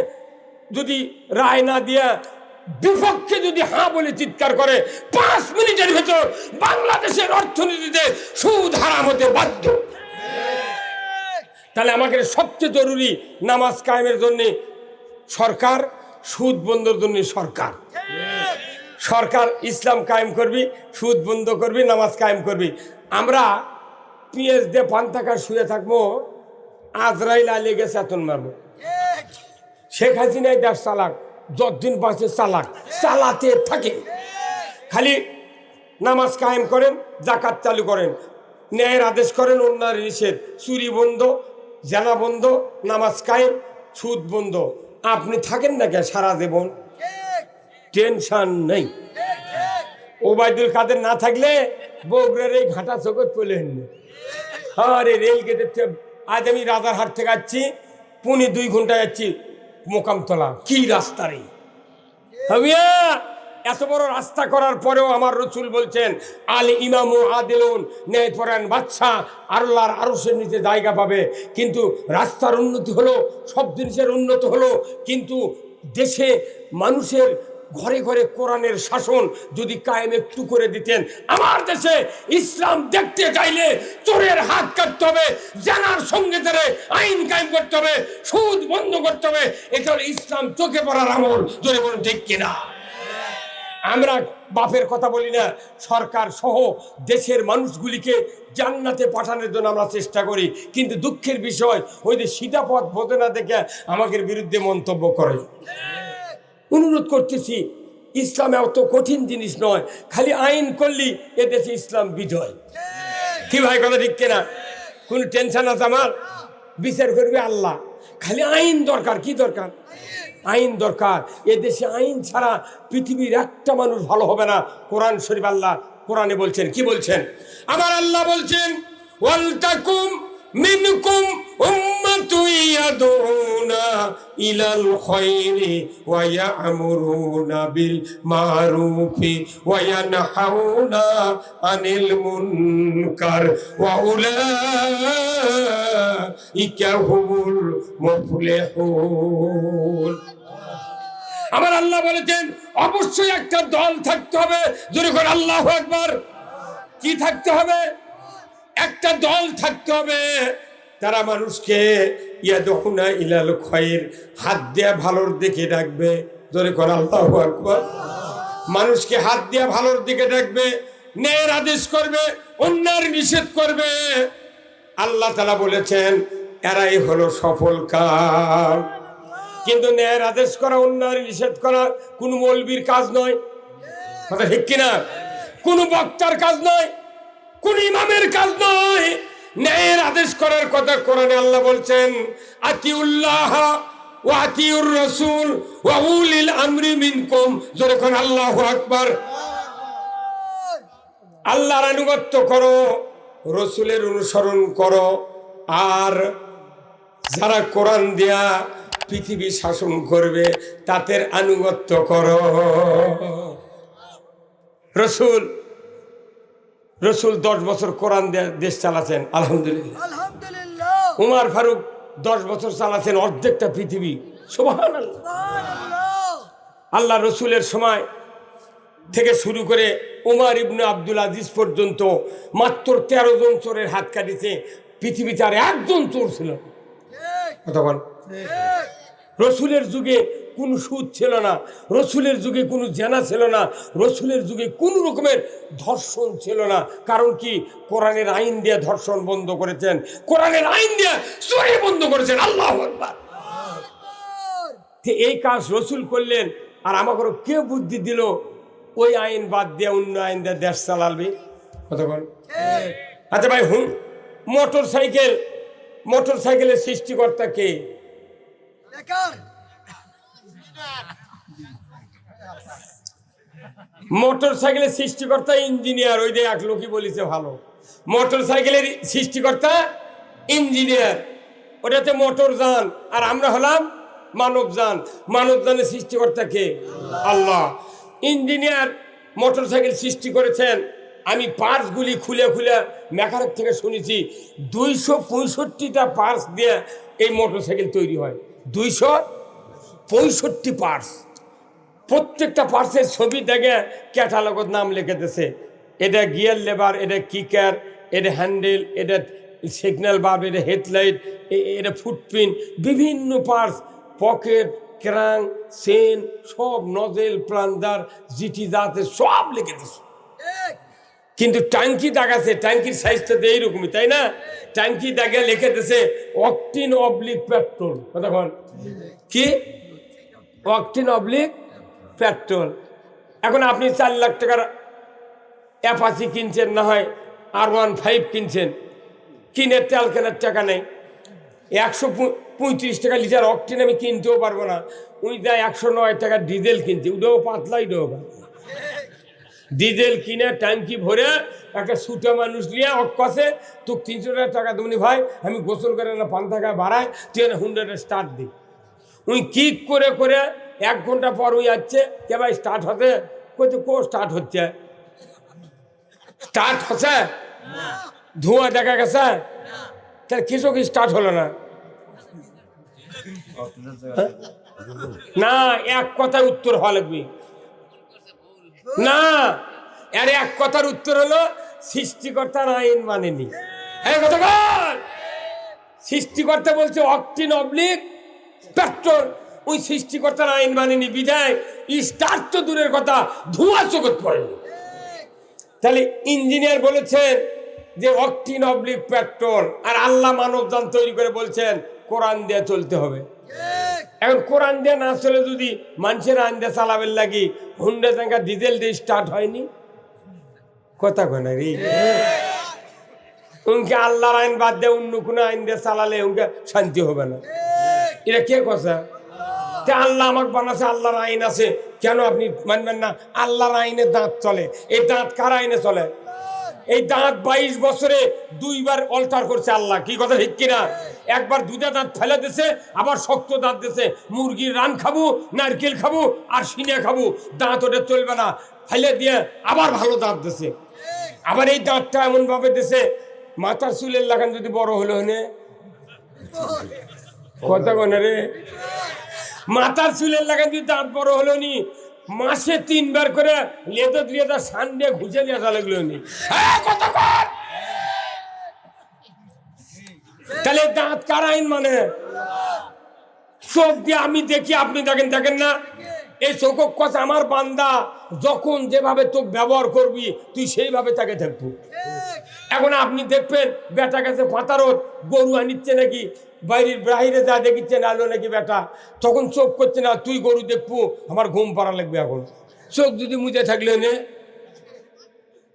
যদি রায় না দিয়া বিপক্ষে যদি হ্যাঁ বলে চিৎকার করে, 5 মিনিটের ভেতর বাংলাদেশের অর্থনীতিতে সুদ হারাম হতে বাধ্য। তাহলে আমাকে সবচেয়ে জরুরি নামাজ কায়েমের জন্য সরকার, সুদ বন্ধের জন্য সরকার। সরকার ইসলাম কায়েম করবি, সুদ বন্ধ করবি, নামাজ কায়েম করবি। আমরা পিএস দিয়ে পান্তাকার শুয়ে থাকবো, আজরাইল আলী গেছে এতন মারবো। শেখ হাসিনাই দেশ চালাক, যতদিন বাঁচে চালাক, চালাতে থাকে। খালি নামাজ কায়েম করেন, জাকাত চালু করেন, ন্যায়ের আদেশ করেন, অন্যায় নিষেধ, চুরি বন্ধ, জেনা বন্ধ, নামাজ কায়েম, সুদ বন্ধ। আপনি থাকেন না কে সারা জীবন? টেনশন নেই। ওবায়দুল কাদের না থাকলে বগুড়ার এই ঘাটা চোখত পেলেন। আরে রেল গেটের আজ আমি রাজারহাট থেকে যাচ্ছি, 2.25 ঘন্টা যাচ্ছি মোকামতলা। কি রাস্তা রে! এত বড় রাস্তা করার পরেও আমার রসুল বলছেন, আল ইমামু আদিলুন, ন্যায়পরায়ণ বাদশা আল্লাহর আরশের নিচে জায়গা পাবে। কিন্তু রাস্তার উন্নতি হলো, সব জিনিসের উন্নত হলো, কিন্তু দেশে মানুষের ঘরে ঘরে কোরআনের শাসন যদি কায়েম একটু করে দিতেন। আমার দেশে ইসলাম দেখতে চাইলে চোরের হাত কাটতে হবে, জানার সঙ্গে ধরে আইন কায়েম করতে হবে, সুদ বন্ধ করতে হবে। এটা হলো ইসলাম চোখে পড়ার আমল। জোরে বলুন ঠিক কিনা? আমরা বাপের কথা বলি না, সরকার সহ দেশের মানুষগুলিকে জান্নাতে পাঠানোর জন্য আমরা চেষ্টা করি। কিন্তু দুঃখের বিষয়, ওই যে সিধা পথ বোঝে না দেখে আমাদের বিরুদ্ধে মন্তব্য করে। অনুরোধ করতেছি, ইসলাম এত কঠিন জিনিস নয়, খালি আইন করলি এদেশে ইসলাম বিজয়। কি ভাই কথা ঠিক কিনা? কোনো টেনশন আছে আমার? বিচার করবে আল্লাহ, খালি আইন দরকার। কি দরকার? আইন দরকার। এদেশে আইন ছাড়া পৃথিবীর একটা মানুষ ভালো হবে না। কোরআন শরীফ আল্লাহ কোরআনে বলছেন, কি বলছেন? আমার আল্লাহ বলছেন, ওয়াল তাকুম মিনকুম উম্মাতুন ইয়াদউনা ইলাল খায়রি ওয়া ইয়া'মুরুনা বিল মারুফি ওয়া ইয়ানহাউনা আনিল মুনকার ওয়া উলাইকা হুমুল মুফলিহুন। আমার আল্লাহ বলেছেন, অবশ্যই একটা দল থাকতে হবে। জোরে করে আল্লাহু আকবার। কি থাকতে হবে? একটা দল থাকতে হবে, তারা মানুষকে ইয়াদউনা ইলাল খায়র, হাত দিয়ে ভালোর দিকে ডাকবে। জোরে করে আল্লাহু আকবার। মানুষকে হাত দিয়ে ভালোর দিকে ডাকবে, ন্যায়ের আদেশ করবে, অন্যায়ের নিষেধ করবে। আল্লাহ তাআলা বলেছেন, এরাই হলো সফল কাম। কিন্তু ন্যায়ের আদেশ করা, অন্যায়ের নিষেধ করা কোন মৌলবীর কাজ নয়। কথা ঠিক কিনা? কোন বক্তার কাজ নয়, কোন ইমামের কাজ নয়। ন্যায়ের আদেশ করার কথা কোরআনে আল্লাহ বলছেন, আতিউল্লাহ ওয়া আতিউর রাসূল ওয়া উলিল আমরি মিনকুম। জোরে কোন আল্লাহু আকবার। আল্লাহর আনুগত্য করো, রসুলের অনুসরণ করো, আর যারা কোরআন দিয়া পৃথিবী শাসন করবে তাদের আনুগত্য করো। রসুল 10 বছর কোরআন দেশ চালাচ্ছেন, আলহামদুলিল্লাহ। উমার ফারুক 10 বছর চালাচ্ছেন অর্ধেকটা পৃথিবী। সুবহানাল্লাহ। আল্লাহ রসুলের সময় থেকে শুরু করে উমর ইবনে আব্দুল আজিজ পর্যন্ত মাত্র 13 জন চোরের হাত কাটিছে। পৃথিবীতে আর একজন চোর ছিল না। তখন রসুলের যুগে কোনো সুদ ছিল না, রসুলের যুগে কোনো জেনা ছিল না, রসুলের যুগে কোনো রকমের ধর্ষণ ছিল না। কারণ কি? কোরআনের আইন দিয়ে ধর্ষণ বন্ধ করেছেন, কোরআনের আইন দিয়ে চুরি বন্ধ করেছেন। আল্লাহু আকবার। এই কাজ রসুল করলেন, আর আমাকে কে বুদ্ধি দিল ওই আইন বাদ দিয়ে অন্য আইন দিয়ে দেশ চালাবে? কতক্ষণ? আচ্ছা ভাই, মোটর সাইকেলের সৃষ্টিকর্তা কে? মোটর সাইকেলের সৃষ্টিকর্তা ইঞ্জিনিয়ার। ওই যে এক লোকই বলেছে ভালো, মোটর সাইকেলের সৃষ্টিকর্তা ইঞ্জিনিয়ার, ওটাতে মোটর যান, আর আমরা হলাম মানব যান। মানব যানের সৃষ্টিকর্তা কে? আল্লাহ। ইঞ্জিনিয়ার মোটর সাইকেল সৃষ্টি করেছেন। আমি পার্টসগুলি খুলে খুলে মেকানিক থেকে শুনেছি 265টা পার্টস দিয়ে এই মোটর সাইকেল তৈরি হয়। 265 পার্টস। প্রত্যেকটা পার্টসের ছবি দেখে ক্যাটালগের নাম লিখে দিয়েছে। এটা গিয়ার লেবার, এটা কিকার, এটা হ্যান্ডেল, এটা সিগন্যাল বাল্ব, এটা হেডলাইট, এটা ফুটপ্রিন্ট, বিভিন্ন পার্টস, পকেট, ক্রাঙ্ক, চেন, সব নজেল, প্লান্ডার, জিটি জাতে সব লিখে দিয়েছে। কিন্তু ট্যাঙ্কি দেখাচ্ছে, ট্যাঙ্কির সাইজটা তো এইরকমই, তাই না? ট্যাঙ্কি দেখে লিখে দিয়েছে অকটিন অবলিক পেট্রোল। কতক্ষণ? কি? অকটিন অবলিক পেট্রোল। এখন আপনি 4 লাখ টাকার অ্যাপাচি কিনছেন, না হয় R15 কিনছেন, কিনে তেল কেনার টাকা নেই, 135 টাকা লিটার অকটিন আমি কিনতেও পারবো না। ওই যা 109 টাকা ডিজেল কিনছে, ওটাও পাতলা, ওটাও ডিজেল কিনে ট্যাঙ্কি ভরে একটা ছুটে মানুষ নিয়ে অক্কাছে তো 300 টাকা তুমি ভাই আমি গোসল করে না 5 টাকা বাড়ায়, তুই হুন্ডারে স্টার্ট দি। উই কিক করে করে 1 ঘন্টা পর ওই যাচ্ছে, কে ভাই স্টার্ট হতে? কইতে কো স্টার্ট হচ্ছে? স্টার্ট হচ্ছে? ধোঁয়া দেখা গেছে? তাহলে কৃষক স্টার্ট হলো না। না, এক কথার উত্তর হওয়া লাগবে না। এর এক কথার উত্তর হলো সৃষ্টিকর্তার আইন মানেনি। সৃষ্টিকর্তা বলছে অকটিন অবলিক পেট্রোল, ওই সৃষ্টিকর্তার আইন মানেনি বিধায় স্টার্ট তো দূরের কথা, ধোঁয়া চোখত পড়েনি। তাহলে ইঞ্জিনিয়ার বলেছেন যে অকটিন অবলিক পেট্রোল, আর আল্লাহ মানবযান তৈরি করে বলছেন কোরআন দিয়ে চলতে হবে। এখন কোরআন দিয়ে না চলে যদি মানুষের আইন দিয়ে চালাবেন লাগি, হুন্ডা জায়গা ডিজেল দিয়ে স্টার্ট হয়নি, কথা কয় না রে। উনকে আল্লাহর আইন বাদ দিয়ে অন্য কোনো আইন দিয়ে চালালে উনকে শান্তি হবে না। এটা কে কথা? আল্লাহ আমাকে বানাচ্ছে, আল্লাহর আইন আছে, কেন আপনি মানবেন না? আল্লাহর আইনে দাঁত চলে। এই দাঁত কার আইনে চলে? এই দাঁত 22 বছরে 2 বার অল্টার করছে আল্লাহ। কি কথা ঠিক কিনা? একবার দুধে দাঁত ফেলে দিছে, আবার শক্ত দাঁত দিছে। মুরগির রান খাবো, নারকেল খাবো, আর সিনে খাবো, দাঁত ওটা চলবে না, ফেলে দিয়ে আবার ভালো দাঁত দিছে। আবার এই দাঁতটা এমন ভাবে দিছে, মাথার চুলের লাগান যদি বড় হলো হনে, কথা কনে রে, মাথার চুলের লাগান যদি দাঁত বড় হলো নি, মাসে 3 বার করে লেদর লেদর সানডে ঘুষে নিয়ে আসা লাগলো নি। তাহলে দাঁত কার আইন মানে? চোখ দিয়ে আমি দেখি, আপনি দেখেন, দেখেন না? এই চোখ কথা আমার বান্দা যখন যেভাবে তোকে ব্যবহার করবি তুই সেইভাবে তাকে দেখবো। এখন আপনি দেখবেন বেটা গেছে পাতারত, গরু আনিচ্ছে নাকি বাইরে যা দেখিচ্ছেন আলো নাকি বেটা, তখন চোখ করছে না, তুই গরু দেখবো, আমার ঘুম পাড়া লাগবে। এখন চোখ যদি মুজে থাকলে নে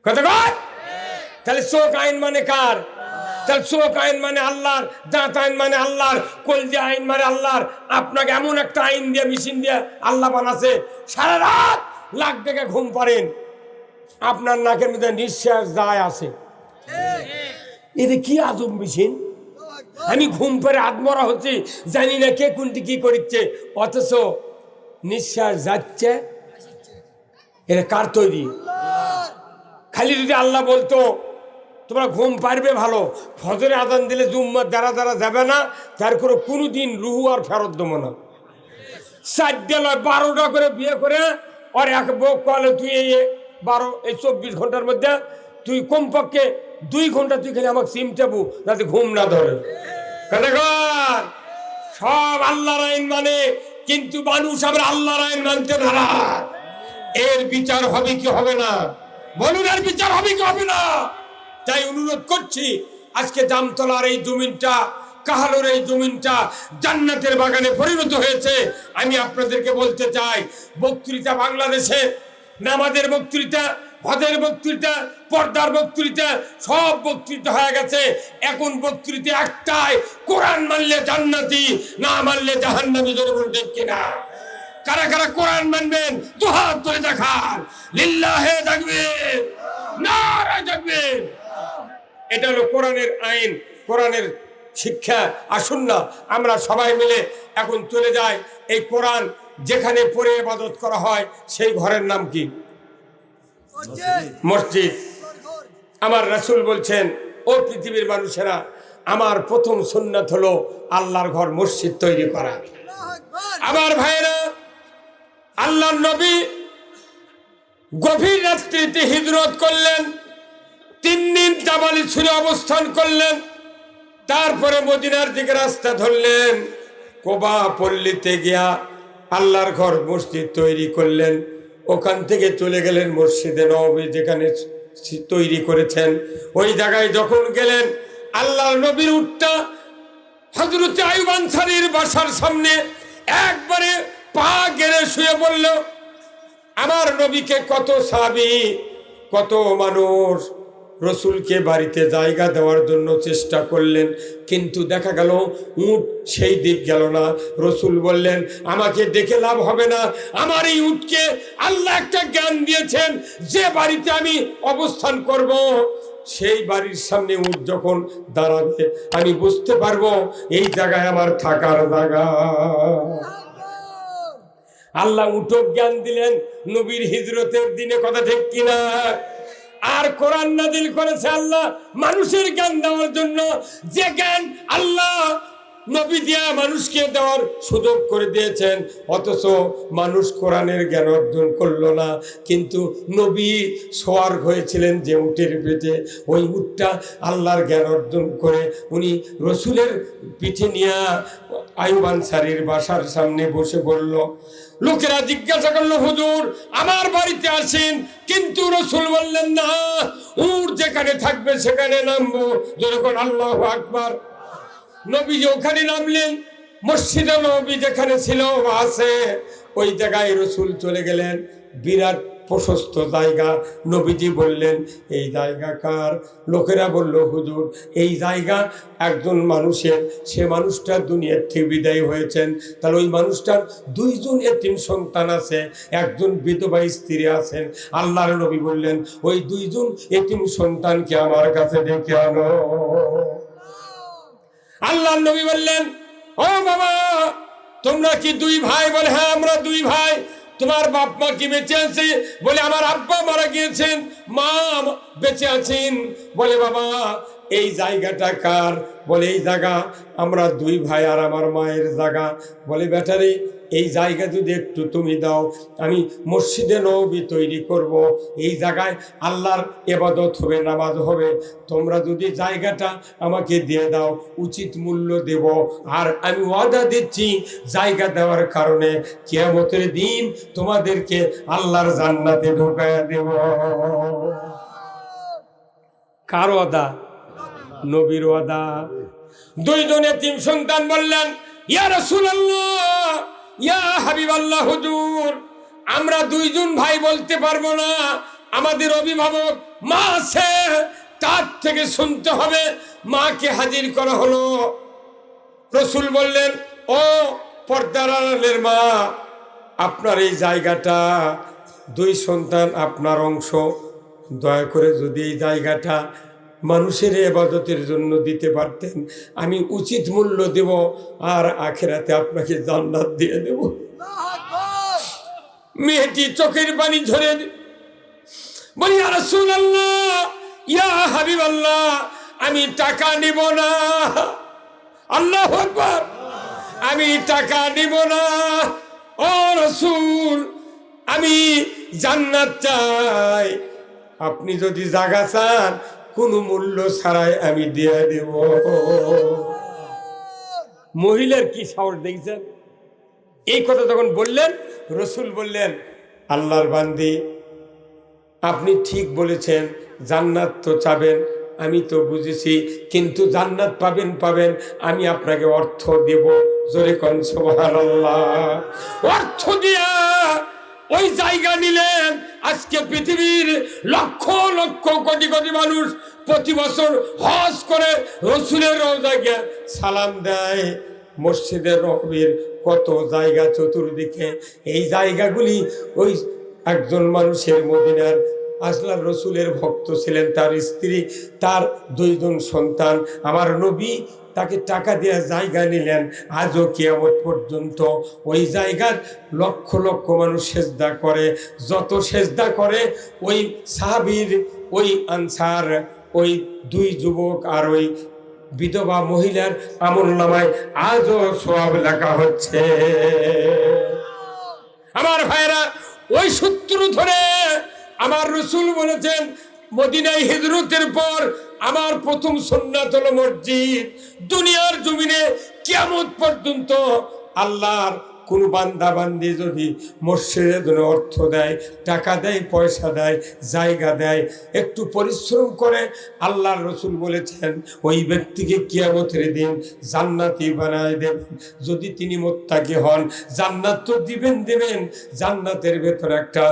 কথা কর। তাহলে চোখ আইন মানে কার? তাহলে চোখ আইন মানে আল্লাহর, দাঁত আইন মানে আল্লাহর, কলজা আইন মানে আল্লাহর। আপনাকে এমন একটা আইন দিয়ে, মেশিন দিয়ে আল্লাহ বানাছে, সারা রাত লাখ ডেকে ঘুম পারেন, আপনার নাকের মধ্যে নিঃশ্বাস যায় আসে। এটা কি আজব মেশিন? আমি ঘুম পরে আত্মরা হচ্ছে, জানি না কে কোনটি কি করছে, অথচ নিঃশ্বাস যাচ্ছে। এটা কার তৈরি? খালি যদি আল্লাহ বলতো তোমরা ঘুম পারবে ভালো, ফজরে আজান দিলে জুম্মার যারা যারা যাবে না তার কোনো দিন রুহু আর ফেরত দেবো না। 4টা নয় 12টা করে বিয়ে করে আর এক বউ কলে তুই এই 24 ঘন্টার মধ্যে তুই কমপক্ষে 2 ঘন্টা তুই খালি আমাকে সিম চাবু যাতে ঘুম না ধরে। সব আল্লাহর আইন মানে, কিন্তু মানুষ আবার আল্লাহর আইন মানতে নারা। এর বিচার হবে কি হবে না বলুন? এর বিচার হবে কি হবে না? তাই অনুরোধ করছি, আজকে জামতলার এই জমিনটা, কাহালোর এই জমিনটা জান্নাতের বাগানে পরিণত হয়েছে। আমি আপনাদেরকে বলতে চাই, বক্তৃতা বাংলাদেশে নামাজের বক্তৃতা, হজের বক্তৃতা, পর্দার বক্তৃতা, সব বক্তৃতা হয়ে গেছে। এখন বক্তৃতা একটাই, কোরআন মানলে জান্নাতি, না মানলে জাহান্নামী। জোরে বলবেন কিনা? কারা কারা কোরআন মানবেন দুহাত তুলে দেখান। লিল্লাহে তাকবীর, নারে তাকবীর। এটা হলো কোরআনের আইন, কোরআনের শিক্ষা। আসুন না আমরা সবাই মিলে এখন চলে যাই এই কোরআন যেখানে পড়ে ইবাদত করা হয় সেই ঘরের নাম কি? মসজিদ। আমার রাসূল বলছেন, ও পৃথিবীর মানুষেরা, আমার প্রথম সুন্নাত হলো আল্লাহর ঘর মসজিদ তৈরি করা। আমার ভাইয়েরা, আল্লাহর নবী গভীর রাত্রিতে হিজরত করলেন, 3 দিন জাবালি ছুঁড়ে অবস্থান করলেন, তারপরে মদিনার দিকে রাস্তা ধরলেন। কোবা পল্লীতে গিয়া আল্লাহর ঘর মসজিদ তৈরি করলেন। ওখান থেকে চলে গেলেন মসজিদে নববী যেখানে তৈরি করেছেন। ওই জায়গায় যখন গেলেন, আল্লাহর নবীর উটটা হযরত আইয়ুব আনসারীর বাসার সামনে একবারে পা গেড়ে শুয়ে পড়ল। আমার নবীকে কত সাহাবী, কত মানুষ রসুলকে বাড়িতে জায়গা দেওয়ার জন্য চেষ্টা করলেন, কিন্তু দেখা গেল উট সেই দিক গেল না। রসুল বললেন, আমাকে দেখে লাভ হবে না, আমার এই উটকে আল্লাহ একটা জ্ঞান দিয়েছেন, যে বাড়িতে আমি অবস্থান করব সেই বাড়ির সামনে উট যখন দাঁড়াবে আমি বুঝতে পারবো এই জায়গায় আমার থাকার জায়গা। আল্লাহ উটক জ্ঞান দিলেন নবীর হিজরতের দিনে, কথা ঠিক কিনা? আর কোরআন নাযিল করেছে আল্লাহ মানুষের জ্ঞান দেওয়ার জন্য, যে জ্ঞান আল্লাহ নবী দিয়া মানুষকে দেওয়ার সুযোগ করে দিয়েছেন, অথচ মানুষ কোরআনের জ্ঞান অর্জন করলো না। কিন্তু নবী সওয়ার হয়েছিলেন যে উটের পেটে, ওই উটটা আল্লাহর জ্ঞান অর্জন করে উনি রসুলের পিঠে নিয়ে আইয়ুব আনসারীর বাসার সামনে বসে বলল। লোকেরা জিজ্ঞাসা করলো, হুজুর আমার বাড়িতে আসেন, কিন্তু রসুল বললেন না, উট যেখানে থাকবে সেখানে নামবো। যখন আল্লাহু আকবার। নবীজি ওখানে নামলেন, মসজিদে নবী যেখানে ছিল আছে ওই জায়গায় রসুল চলে গেলেন। বিরাট প্রশস্ত জায়গা। নবীজি বললেন, এই জায়গা কার? লোকেরা বলল, হুজুর এই জায়গা একজন মানুষের, সে মানুষটা দুনিয়ার থেকে বিদায় হয়েছেন। তাহলে ওই মানুষটার 2 জন এতিম সন্তান আছে, একজন বিধবা স্ত্রী আছেন। আল্লাহর নবী বললেন, ওই 2 জন এতিম সন্তানকে আমার কাছে ডেকে আনো। আল্লাহর নবী বললেন, ও বাবা তোমরা কি 2 ভাই? বলে, হ্যাঁ আমরা 2 ভাই। তোমার বাপ মা কি বেঁচে আছে? বলে, আমার আব্বা মারা গিয়েছেন, মা বেঁচে আছেন। বলে, বাবা এই জায়গাটা কার? বলে, এই জায়গা আমরা 2 ভাই আর আমার মায়ের জায়গা। বলে, বেটারে এই জায়গা যদি একটু তুমি দাও, আমি মসজিদে নববী তৈরি করব, এই জায়গায় আল্লাহর ইবাদত হবে, নামাজ হবে। তোমরা যদি জায়গাটা আমাকে দিয়ে দাও, উচিত মূল্য দেব। আর আমি ওয়াদা দিচ্ছি, জায়গা দেওয়ার কারণে কিয়ামতের দিন তোমাদেরকে আল্লাহর জান্নাতে ঢোকায়া দেব। কার ওয়াদা? নবীর ওয়াদা। 2 জন এতিম সন্তান বললেন, ইয়া রাসূলুল্লাহ, ইয়া হাবিবাল্লাহ, হুজুর আমরা 2 জন ভাই বলতে পারবো না, আমাদের অভিভাবক মা আছে, তার থেকে শুনতে হবে। মাকে হাজির করা হলো। রসুল বললেন, ও পর্দার আড়ালের মা, আপনার এই জায়গাটা 2 সন্তান আপনার অংশ, দয়া করে যদি এই জায়গাটা মানুষের ইবাদতের জন্য দিতে পারতেন, আমি উচিত মূল্য দেব, আর আখিরাতে আপনাকে জান্নাত দিয়ে দেব। মেয়েটি চোখের পানি ঝরে বলি, ইয়া রাসূলুল্লাহ ইয়া হাবিবাল্লাহ, আমি টাকা নিব না। আল্লাহু আকবার, আমি টাকা নিব না। ও রাসূল, আমি জান্নাত চাই, আপনি যদি জায়গা চান কোনো মূল্য ছাড়াই আমি দিয়ে দেব। মহিলার কি সাহস দেখছেন? এই কথা যখন বললেন, রসুল বললেন, আল্লাহর বান্দি, আপনি ঠিক বলেছেন, জান্নাত তো চাবেন, আমি তো বুঝেছি, কিন্তু জান্নাত পাবেন পাবেন, আমি আপনাকে অর্থ দেব। জোরে কোন সুবহানাল্লাহ। অর্থ দিয়া ওই জায়গা নিলেন। আজকে পৃথিবীর লক্ষ লক্ষ কোটি কোটি মানুষ প্রতি বছর হজ করে রসুলের রওজায় সালাম দেয়। মসজিদের নববীর কত জায়গা চতুর্দিকে, এই জায়গাগুলি ওই একজন মানুষের, মদিনার আসলাম রসুলের ভক্ত ছিলেন, তার স্ত্রী, তার 2 জন সন্তান, আমার নবী তাকে টাকা দিয়ে জায়গা নিলেন। আজও কিয়ামত পর্যন্ত ওই জায়গার লক্ষ লক্ষ মানুষ সেজদা করে। যত সেজদা করে ওই সাহাবীর, ওই আনসার, ওই 2 যুবক আর ওই বিধবা মহিলার আমলনামায় আজও সওয়াব লেখা হচ্ছে। আমার ভাইরা, ওই সূত্র ধরে আমার রাসূল বলেছেন, মদিনায় হিজরতের পর আমার প্রথম সুন্নাত হলো মসজিদ। দুনিয়ার জমিনে কিয়ামত পর্যন্ত আল্লাহর কোন বান্দা বান্দি যদি মসজিদের জন্য অর্থ দেয়, টাকা দেয়, পয়সা দেয়, জায়গা দেয়, একটু পরিশ্রম করে, আল্লাহর রাসূল বলেছেন ওই ব্যক্তিকে কিয়ামতের দিন জান্নাতি বানায় দেবেন। যদি তিনি মুত্তাকি হন, জান্নাত তো দিবেন, জান্নাতের ভেতর একটা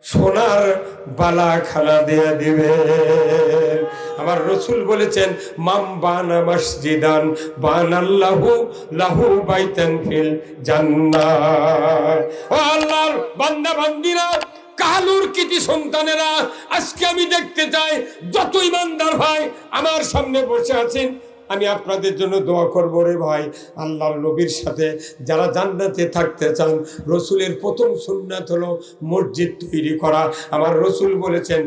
সোনার বালাখানা দিয়ে দিবে। আমার রাসূল বলেছেন, মাম বানা মসজিদান বানাল্লাহু লাহু বাইতান ফিল জান্নাহ। ও আল্লাহর বান্দা বান্দিরা, কালুর কৃতি সন্তানেরা, আজকে আমি দেখতে চাই যত ইমানদার ভাই আমার সামনে বসে আছেন, আমি আপনাদের জন্য দোয়া করব রে ভাই। আল্লাহর নবীর সাথে যারা জান্নাতে থাকতে চান, রসুলের প্রথম সুন্নাত হলো মসজিদ তৈরি করা। আমার রসুল বলেছেন,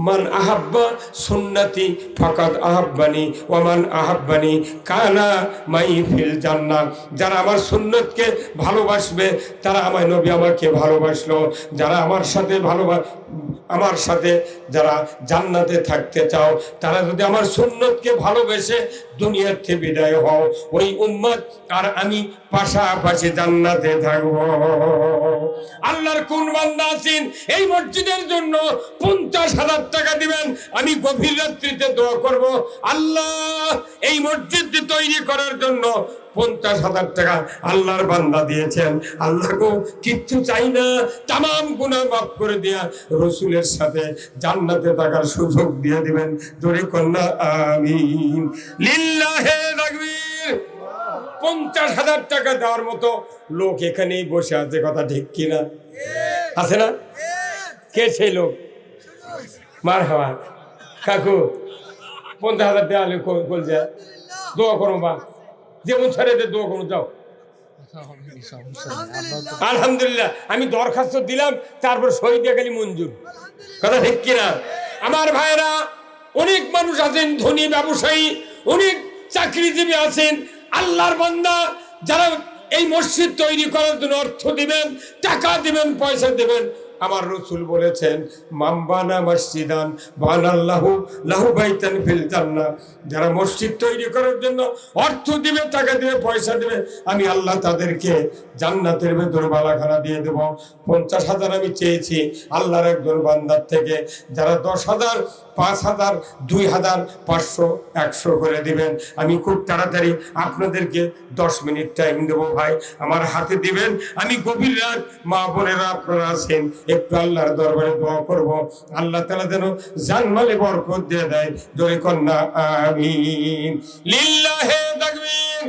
মান আহাব্বা সুন্নতি ফাকাদ আহাব্বানি ওয়া মান আহাব্বানি কানা মাই ফিল জান্নাহ। যারা আমার সুন্নতকে ভালোবাসবে তারা আমার নবী আমাকে ভালোবাসলো। যারা আমার সাথে যারা জান্নাতে থাকতে চাও, তারা যদি আমার সুন্নতকে ভালোবেসে দুনিয়ার থেকে বিদায় হও, ওই উম্মত আর আমি পাশাপাশি জান্নাতে থাকবো। আল্লাহর কোন বান্দা আছেন এই মসজিদের জন্য 50,000 টাকা দিবেন? আমি গভীর রাত্রিতে দোয়া করব, আল্লাহ এই মসজিদ তৈরি করার জন্য 50,000 টাকা আল্লাহর বান্দা দিয়েছেন। আল্লাহকে কিচ্ছু চাই না, তামাম গুনাহ মাফ করে দেয়া রসুলের সাথে জান্নাতে থাকার সুযোগ দিয়ে দিবেন। জোরে কন্যা আমিন। লিল্লাহে তাকবীর। 50,000 টাকা দেওয়ার মতো লোক এখানেই বসে আছে, কথা ঠিক কিনা? আছে না? কে সেই লোক? মারহাবা কাকু, 50,000 দেওয়া কল যায়, দোয়া করো বা যেমন ছেড়ে দোয়া করো, যাও। আলহামদুলিল্লাহ, আমি দরখাস্ত দিলাম, তারপর সই দিয়ে গেলি মঞ্জুর, কথা ঠিক কিনা? আমার ভাইরা, অনেক মানুষ আছেন, ধনী ব্যবসায়ী, অনেক চাকরিজীবী আছেন, আল্লাহর বান্দা যারা এই মসজিদ তৈরি করার জন্য অর্থ দিবেন, টাকা দিবেন, পয়সা দিবেন। আমার রাসূল বলেছেন, মান বানা মসজিদান বানাল্লাহু লাহু বাইতান ফিল জান্নাহ। যারা মসজিদ তৈরি করার জন্য অর্থ দিবে, টাকা দিবে, পয়সা দিবে, আমি আল্লাহ তাদেরকে জান্নাতের ভেতরে বালাখানা দিয়ে দেব। 50,000 আমি চেয়েছি আল্লাহর একজন বান্দার থেকে। যারা 10,000, 5,000, 2,000, 500, 100 করে দিবেন, আমি খুব তাড়াতাড়ি আপনাদেরকে 10 মিনিট টাইম দেবো ভাই, আমার হাতে দিবেন। আমি গভীর রাত, মা বোনেরা আপনারা আছেন, একটু আল্লাহর দরবারে দোয়া করব, আল্লাহ তাআলা যেন জানমালে বরকত দিয়ে দেয়। জোরে কন্যা আমিন। লিল্লাহে তাকবীর।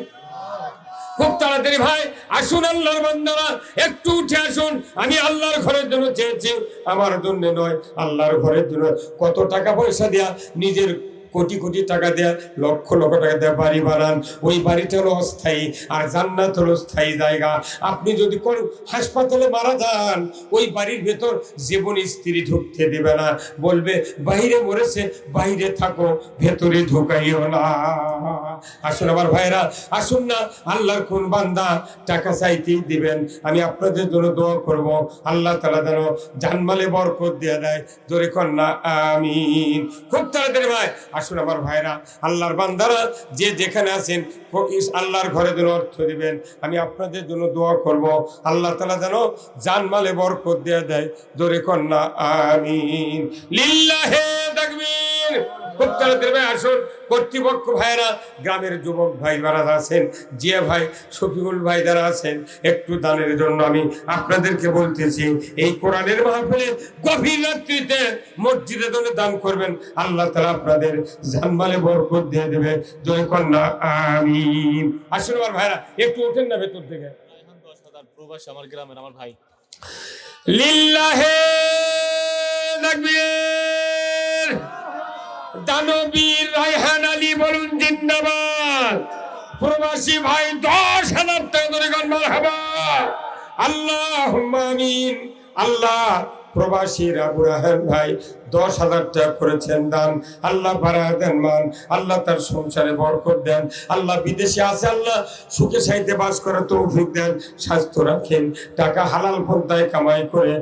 খুব তাড়াতাড়ি ভাই আসুন, আল্লাহর বান্দারা একটু উঠে আসুন। আমি আল্লাহর ঘরের জন্য চেয়েছি, আমার জন্য নয়, আল্লাহর ঘরের জন্য। কত টাকা পয়সা দেয়া নিজের কোটি কোটি টাকা দেয়া, লক্ষ লক্ষ টাকা দেয়া বাড়ি বানান, ওই বাড়িটা হলো অস্থায়ী, আর জান্নাত হলো স্থায়ী জায়গা। আপনি যদি কোন হাসপাতালে মারা যান, ওই বাড়ির ভেতর জীবন স্ত্রী ঢুকতে দেবে না, বলবে বাইরে মরেছে, বাইরে থাকো, ভেতরে ঢুকাইও না। আসুন আমার ভাইরা, আসুন না, আল্লাহর কোন বান্দা টাকা চাইতেই দিবেন। আমি আপনাদের জন্য দোয়া করব, আল্লাহ তাআলা যেন জানমালে বরকত দিয়ে দেয়। জোরে কন্যা আমিন। খুব তাড়াতাড়ি ভাই আসুন আমার ভাইরা, আল্লাহর বান্দারা যে যেখানে আছেন আল্লাহর ঘরে যেন অর্থ দিবেন। আমি আপনাদের জন্য দোয়া করব, আল্লাহ তাআলা যেন জানমালে বরকত দিয়ে দেয়। জোরে কন্যা আমিন। লিল্লাহে তাকবীর। খুব তাড়াতাড়ি ভাই আসুন, কর্তৃপক্ষ ভাইরা, গ্রামের যুবক ভাই যারা আছেন, জিয়া ভাই, শফিকুল ভাই যারা আছেন, একটু দানের জন্য আমি আপনাদেরকে বলতেছি, এই কোরআনের মাহফিলে গভীর রাত্রিতে মসজিদে জন্য দান করবেন, আল্লাহ তাআলা আপনাদের জানমালে বরকত দিয়ে দেবে। জয় কন্যা আমিন। আসুন আমার ভাইরা, একটু ওঠেন না ভেতর থেকে। প্রবাসী আমার গ্রামের আমার ভাই। লিল্লাহে তাকবীর। দানবীর রায়হান আলী বলুন জিন্দাবাদ। প্রবাসী ভাই 10,000 টাকা ধরে গান মারহাবা। আল্লাহুম্মা আমিন। আল্লাহ প্রবাসী আবু রায়হান ভাই 10,000 টাকা করেছেন দান, আল্লাহ বাড়ায় দেন মান, আল্লাহ তার সংসারে বরকত দেন। আল্লাহ বিদেশে আছে, আল্লাহ সুখে শান্তিতে বাস করার তৌফিক দেন, স্বাস্থ্য রাখেন, টাকা হালাল পন্থায় কামাই করে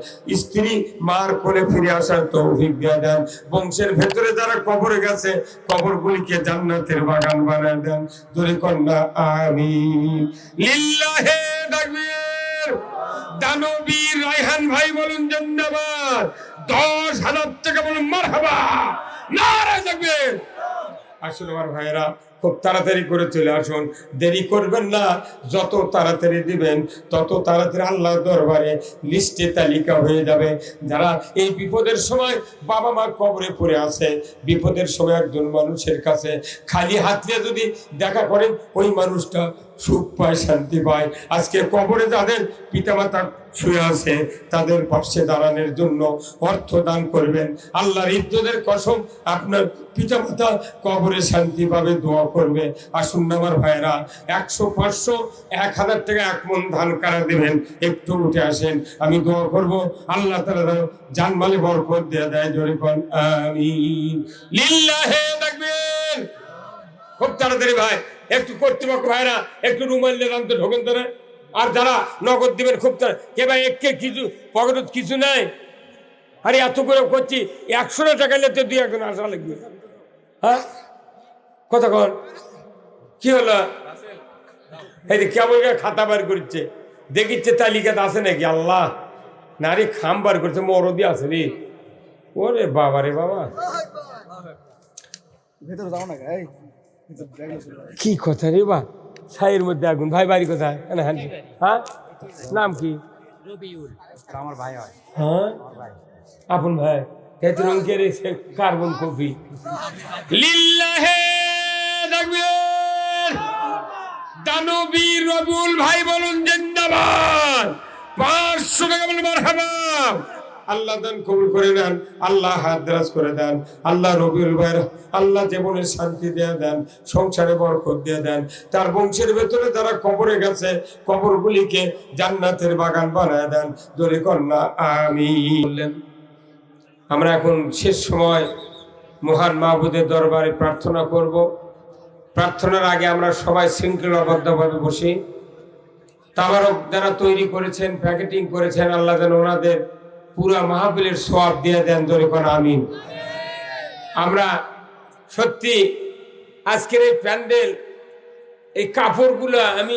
স্ত্রী মার কোলে ফিরে আসার তৌফিক দিয়ে দেন। বংশের ভেতরে যারা কবরে গেছে, কবরগুলিকে জান্নাতের বাগান বানায় দেন। জোরে কন্যা আমিন। লিল্লাহে তাকবীর। দানবীর রায়হান ভাই বলুন জিন্দাবাদ। 10,000 টাকা বলুন মারহাবা। নারে তাকবীর। আসুন আমার ভাইয়েরা, খুব তাড়াতাড়ি করে চলে আসুন, দেরি করবেন না। যত তাড়াতাড়ি দিবেন তত তাড়াতাড়ি আল্লাহর দরবারে লিস্টে তালিকা হয়ে যাবে। যারা এই বিপদের সময় বাবা মা কবরে পড়ে আছে, বিপদের সময় একজন মানুষের কাছে খালি হাত দিয়ে যদি দেখা করেন, ওই মানুষটা সুখ পায়, শান্তি পায়। আজকে কবরে যাদের পিতামাতা শুয়ে আছে, তাদের পাশে দাঁড়ানোর জন্য অর্থ দান করবেন। আল্লাহর ইজ্জতের কসম, আপনার পিতামাতা কবরে শান্তি পাবে, দোয়া করবে। আসুন না আমার ভাইয়েরা, 100, 500, 1,000 টাকা এক মন ধান কারা দেবেন, একটু উঠে আসেন, আমি দোয়া করব, আল্লাহ তাআলা জানমালে বরকত দিয়ে দেয়। জোরে কোন আমিন। লিল্লাহে তাকবীর। খুব তাড়াতাড়ি ভাই, একটু কর্তৃপক্ষ ভাইরা একটু রুমাল দিয়ে দাম তো ঢোকেন ধরে। আর যারা নগদ দিবেন খুব কে ভাই, একে কিছু পকেট কিছু নাই। আরে এত করে করছি, 100 টাকা নিতে 2-1 আসা লাগবে। হ্যাঁ কতক্ষণ কি হলো? এই যে কেমন খাতা বার করছে, দেখিচ্ছে তালিকাতে আছে নাকি? আল্লাহ নারী খাম বার করছে, মরদি আছে রে। ওরে বাবা রে বাবা, কি কথা রে বা, ছাইয়ের মধ্যে আগুন। ভাই বাড়ি কোথায়? হ্যাঁ নাম কি? আমার ভাই হয়। হ্যাঁ আপন ভাই, রঙের কার্বন কপি। লিল্লাহে তাকবীর। দানবীর রবিউল ভাই বলুন জিন্দাবাদ। 500 টাকা বলুন মারহাবা। আল্লাহ দান কবুল করে নেন, আল্লাহ হাত দরাজ করে দেন। আল্লাহ রবিউল ভাইয়ের আল্লাহ জীবনে শান্তি দিয়ে দেন, সংসারে বরকত দিয়ে দেন। তার বংশের ভেতরে যারা কবরে গেছে, কবরগুলিকে জান্নাতের বাগান বানায় দেন। জোরে কন্যা আমিন। আমরা এখন শেষ সময় মহান মাহবুদের দরবারে প্রার্থনা করব। প্রার্থনার আগে আমরা সবাই শৃঙ্খলাবদ্ধভাবে বসি। তাবারক যারা তৈরি করেছেন, প্যাকেটিং করেছেন, আল্লাহ যেন ওনাদের পুরা মাহফিলের সওয়াব দিয়ে দেন। জোরে কোন আমিন। আমরা সত্যি আজকের এই প্যান্ডেল, এই কাপড়গুলা, আমি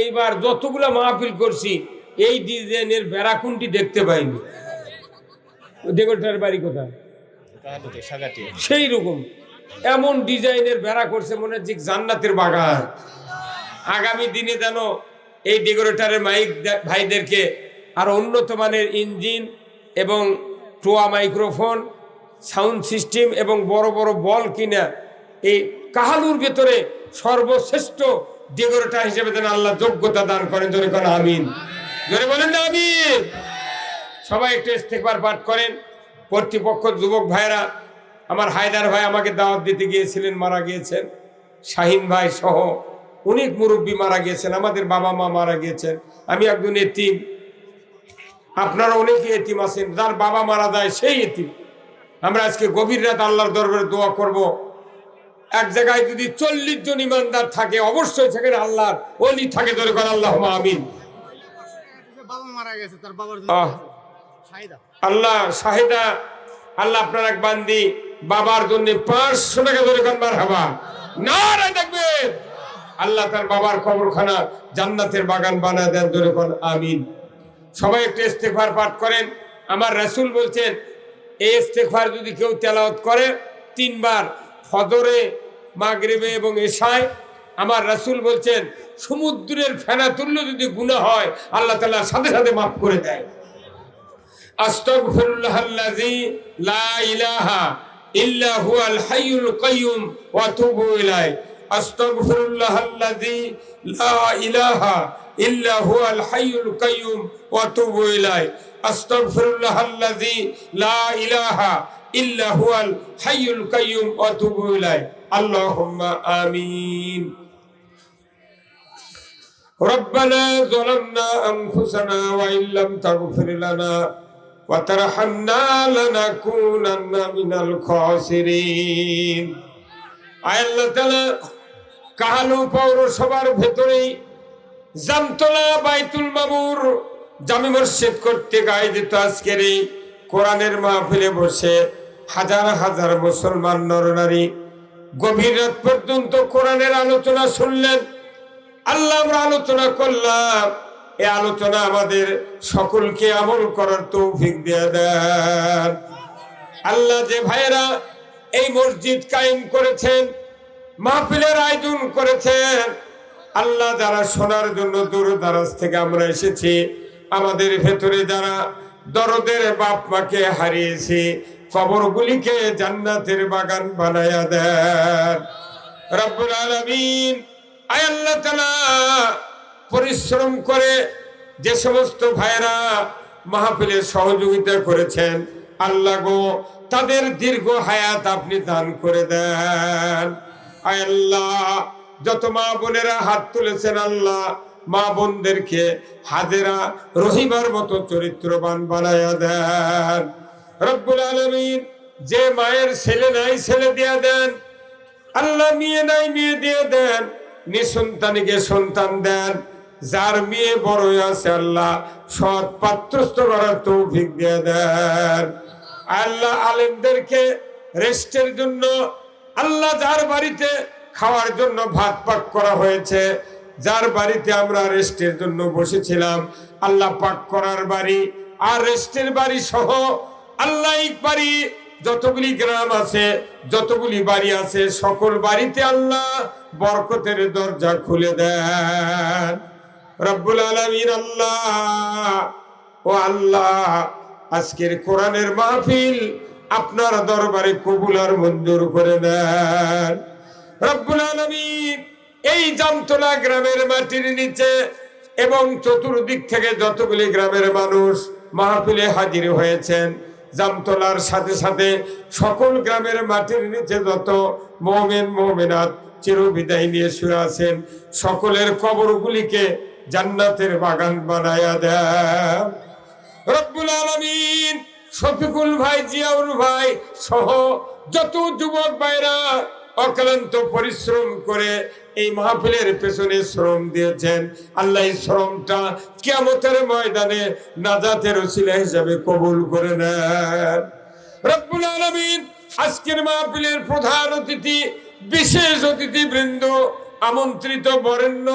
এইবার যতগুলা মাহফিল করছি, এই ডিজাইনের বেড়াকুন্টি দেখতে পাইনি। ডেকোরেটরের বাড়ি কোথায়? সেই রকম এমন ডিজাইনের বেড়া করছে, মনে হচ্ছে জান্নাতের বাগান। আগামী দিনে যেন এই ডেকোরেটরের মাইক ভাইদেরকে আরো উন্নত মানের ইঞ্জিন এবং টোয়া মাইক্রোফোন, সাউন্ড সিস্টেম এবং বড় বড় বল কিনা এই কাহালুর ভেতরে সর্বশ্রেষ্ঠ ডেকোরেটর হিসেবে যেন আল্লাহ যোগ্যতা দান করেন। জোরে কোন আমিন। জোরে বলেন না আমিন। সবাই একটু ইস্তেগফার পাঠ করেন। কর্তৃপক্ষ, যুবক ভাইরা আমার হায়দার ভাই আমাকে দাওয়াত দিতে গিয়েছিলেন, মারা গিয়েছেন। শাহিন ভাই সহ অনেক মুরব্বী মারা গিয়েছেন, আমাদের বাবা মা মারা গিয়েছেন। আমি একজন এতিম, আপনারা অনেকে এতিম আছেন, যার বাবা মারা যায় সেই এতিম। আমরা আজকে গভীর রাত আল্লাহর দরবারে দোয়া করব। এক জায়গায় যদি 40 জন ইমানদার থাকে, অবশ্যই সেখানে আল্লাহর ওলি থাকে। ধরে কর আল্লাহুম্মা আমিন। বাবা মারা গেছে, তার বাবার আল্লাহ শাহিদা, আল্লাহ আপনার এক বান্দি বাবার জন্য 500 টাকা ধরে কর মারহাবা, নারায়ে তাকবীর। আল্লাহ তার বাবার কবরখানা জান্নাতের বাগান বানায় দেন, ধরে কর আমিন। সবাই একটু ইস্তেগফার পাঠ করেন। আমার রাসূল বলছেন এই ইস্তেগফার যদি কেউ তেলাওয়াত করে 3 বার, ফজরে, মাগরিবে এবং এশায়, আমার রাসূল বলছেন সমুদ্রের ফেনা তুল্য যদি গুনাহ হয় আল্লাহ তাআলা সাথে সাথে মাফ করে দেয়। আস্তাগফিরুল্লাহাল্লাযী লা ইলাহা ইল্লা হুয়াল হাইয়ুল কাইয়্যুম ওয়া আতুবু ইলাইহি। আস্তাগফিরুল্লাহাল্লাযী লা ইলাহা ইল্লা হুয়াল হাইয়ুল কাইয়্যুম ওয়া আতুবু ইলাইহি। আস্তাগফিরুল্লাহাল্লাযী লা ইলাহা ইল্লা হুয়াল হাইয়ুল কাইয়্যুম ওয়া আতুবু ইলাইহি। আল্লাহুম্মা আমিন। রব্বানা যালামনা আনফুসানা ওয়া ইল্লাম তাগফির লানা ওয়া তারহামনা লানাকুনান্না মিনাল খাসিরিন। আল্লাহ তাআলা কাহালু পৌরসভার ভেতরেই জামতলা বাইতুল মামুর জামে মসজিদ কর্তৃক আয়োজিত আজকের এই কোরআনের মাহফিলে বসে হাজার হাজার মুসলমান নরনারী গভীর রাত পর্যন্ত কোরআনের আলোচনা শুনলেন। আল্লাহ আমরা আলোচনা করলাম, এই আলোচনা আমাদের সকলকে আমল করার তৌফিক দিয়ে দেন। আল্লাহ যে ভাইয়েরা এই মসজিদ কায়েম করেছেন, মাহফিলের আয়োজন করেছেন, আল্লাহ যারা শোনার জন্য দূর দারাজ থেকে আমরা এসেছি, আমাদের ভেতরে যারা দরদের বাপ মাকে হারিয়েছি, কবরগুলিকে জান্নাতের বাগান বানায়া দেন রব্বুল আলামিন। আয় আল্লাহ তাআলা পরিশ্রম করে যে সমস্ত ভাইরা মাহফিলে সহযোগিতা করেছেন, আল্লাহ গো তাদের দীর্ঘ হায়াত আপনি দান করে দেন। আয় আল্লাহ যত মা বোনেরা হাত তুলেছেন, আল্লাহ মা বোনদেরকে হাজেরা রহিমার মতো চরিত্রবান বানায়া দেন রব্বুল আলামিন। যে মায়ের ছেলে নাই ছেলে দিয়ে দেন, আল্লাহ মেয়ে নাই মেয়ে দিয়ে দেন, নিঃসন্তানীকে সন্তান দেন, যার মেয়ে বড় আছে আল্লাহ সৎ পাত্রস্থ করার তৌফিক দিয়ে দেন। আল্লাহ আলেমদেরকে রেস্টের জন্য, আল্লাহ যার বাড়িতে খাওয়ার জন্য ভাত পাক করা হয়েছে, যার বাড়িতে আমরা রেস্টের জন্য বসেছিলাম, আল্লাহ পাক করার বাড়ি আর রেস্টের বাড়ি সহ আল্লাহ এই বাড়ি যতগুলি গ্রাম আছে, যতগুলি বাড়ি আছে, সকল বাড়িতে আল্লাহ বরকতের দরজা খুলে দেন রব্বুল আলামিন। আল্লাহ ও আল্লাহ আজকের কোরআনের মাহফিল আপনার দরবারে কবুল আর মঞ্জুর করে নেন রব্বুল আলামিন। এই জামতলা গ্রামের মাটির নিচে এবং চতুর্দিক থেকে যতগুলি গ্রামের মানুষ মাহফিলে হাজির হয়েছেন, জামতলার সাথে সাথে সকল গ্রামের মাটির নিচে যত মুমিন মুমিনাত চিরবিদায় নিয়ে শুয়ে আছেন, সকলের কবরগুলিকে জান্নাতের বাগান বানায়া দেন রব্বুল আলামিন। শফিকুল ভাই, জিয়াউল ভাই সহ যত যুবক ভাইরা অক্লান্ত পরিশ্রম করে এই মাহফিলের পেছনে শ্রম দিয়েছেন, আল্লাহ এই শ্রমটা কিয়ামতের ময়দানে নাজাতের ওসিলা হিসাবে কবুল করে নেন রব্বুল আলামিন। আজকের মাহফিলের প্রধান অতিথি, বিশেষ অতিথি বৃন্দ, আমন্ত্রিত বরেণ্য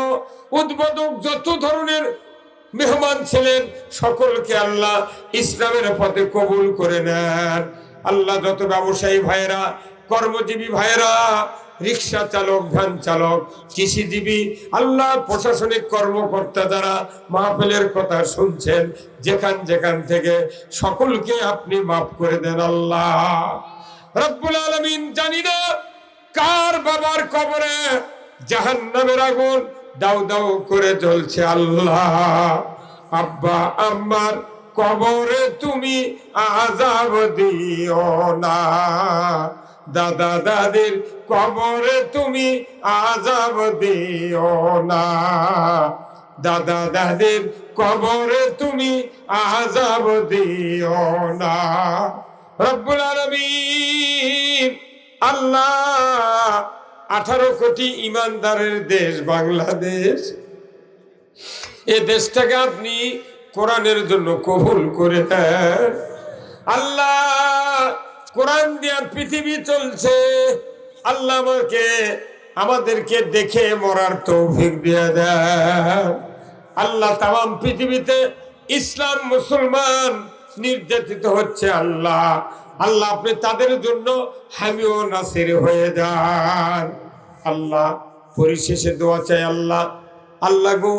উদ্বোধক যত ধরনের মেহমান ছিলেন, সকলকে আল্লাহ ইসলামের পথে কবুল করে নেন। আল্লাহ যত ব্যবসায়ী ভাইয়েরা, কর্মজীবী ভাইয়েরা, রিক্সা চালক, ভ্যান চালক, কৃষিজীবী, আল্লাহ প্রশাসনিক কর্মকর্তা যারা মাহফিলের কথা শুনছেন, যেখান যেখান থেকে সকলকে আপনি মাফ করে দেন আল্লাহ রব্বুল আলামিন। জানি না কার বাবার কবরে জাহান্নামের আগুন দাউ দাউ করে জ্বলছে, আল্লাহ আব্বা আম্মার কবরে তুমি আযাব দিও না দাদা দাদির কবরে তুমি আযাব দিও না, দাদা দাদির কবরে তুমি আযাব দিও না। রব্বুল আলামিন আল্লাহ 18 কোটি ইমানদারের দেশ বাংলাদেশ, এই দেশটাকে আপনি কোরআনের জন্য কবুল করে দেন আল্লাহ। কোরআন দিয়ে পৃথিবী চলছে আল্লাহ, আমাদেরকে দেখে মরার তৌফিক দিয়ে দেন আল্লাহ। তাম পৃথিবীতে ইসলাম মুসলমান নির্যাতিত হচ্ছে আল্লাহ, আল্লাহ আপনি তাদের জন্য হামি ও নাসির হয়ে যান আল্লাহ। পরিশেষে দোয়া চাই আল্লাহ, আল্লাহ গো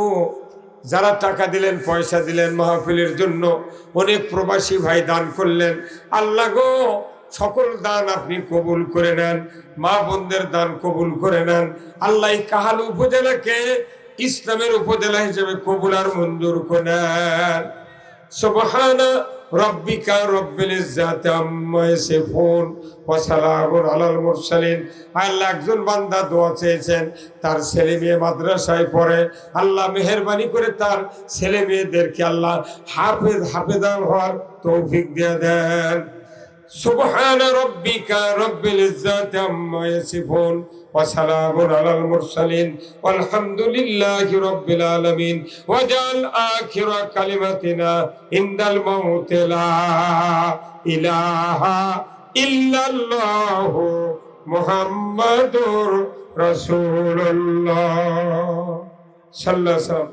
যারা টাকা দিলেন পয়সা দিলেন মাহফিলের জন্য, অনেক প্রবাসী ভাই দান করলেন আল্লাহ গো, সকল দান আপনি কবুল করে নেন, মা বোনদের দান কবুল করে নেন আল্লাহ। এই কাহাল উপজেলাকে ইসলামের উপজেলা হিসেবে কবুল আর মঞ্জুর করে নেন। সুবহানা রাব্বিকা রব্বিল ইজ্জাতি আম্মা ইয়াসিফুন ওয়া সালামুন আলাল মুরসালিন। আল্লাহ একজন বান্দা দোয়া চেয়েছেন, তার ছেলে মেয়ে মাদ্রাসায় পড়ে, আল্লাহ মেহেরবানি করে তার ছেলে মেয়েদেরকে আল্লাহ হাফেজা হওয়ার তৌফিক দিয়ে দেন। সুবহানা রাব্বিকা রব্বিল ইজ্জাতি আম্মা ইয়াসিফুন ওয়া সালামুন আলাল মুরসালিন ওয়ালহামদুলিল্লাহি রাব্বিল আলামিন। ওয়াজআল আখিরা কালিমাতিনা ইনদাল মাউত লা ইলাহা ইল্লাল্লাহু মুহাম্মাদুর রাসূলুল্লাহ সাল্লাল্লাহু আলাইহি ওয়াসাল্লাম।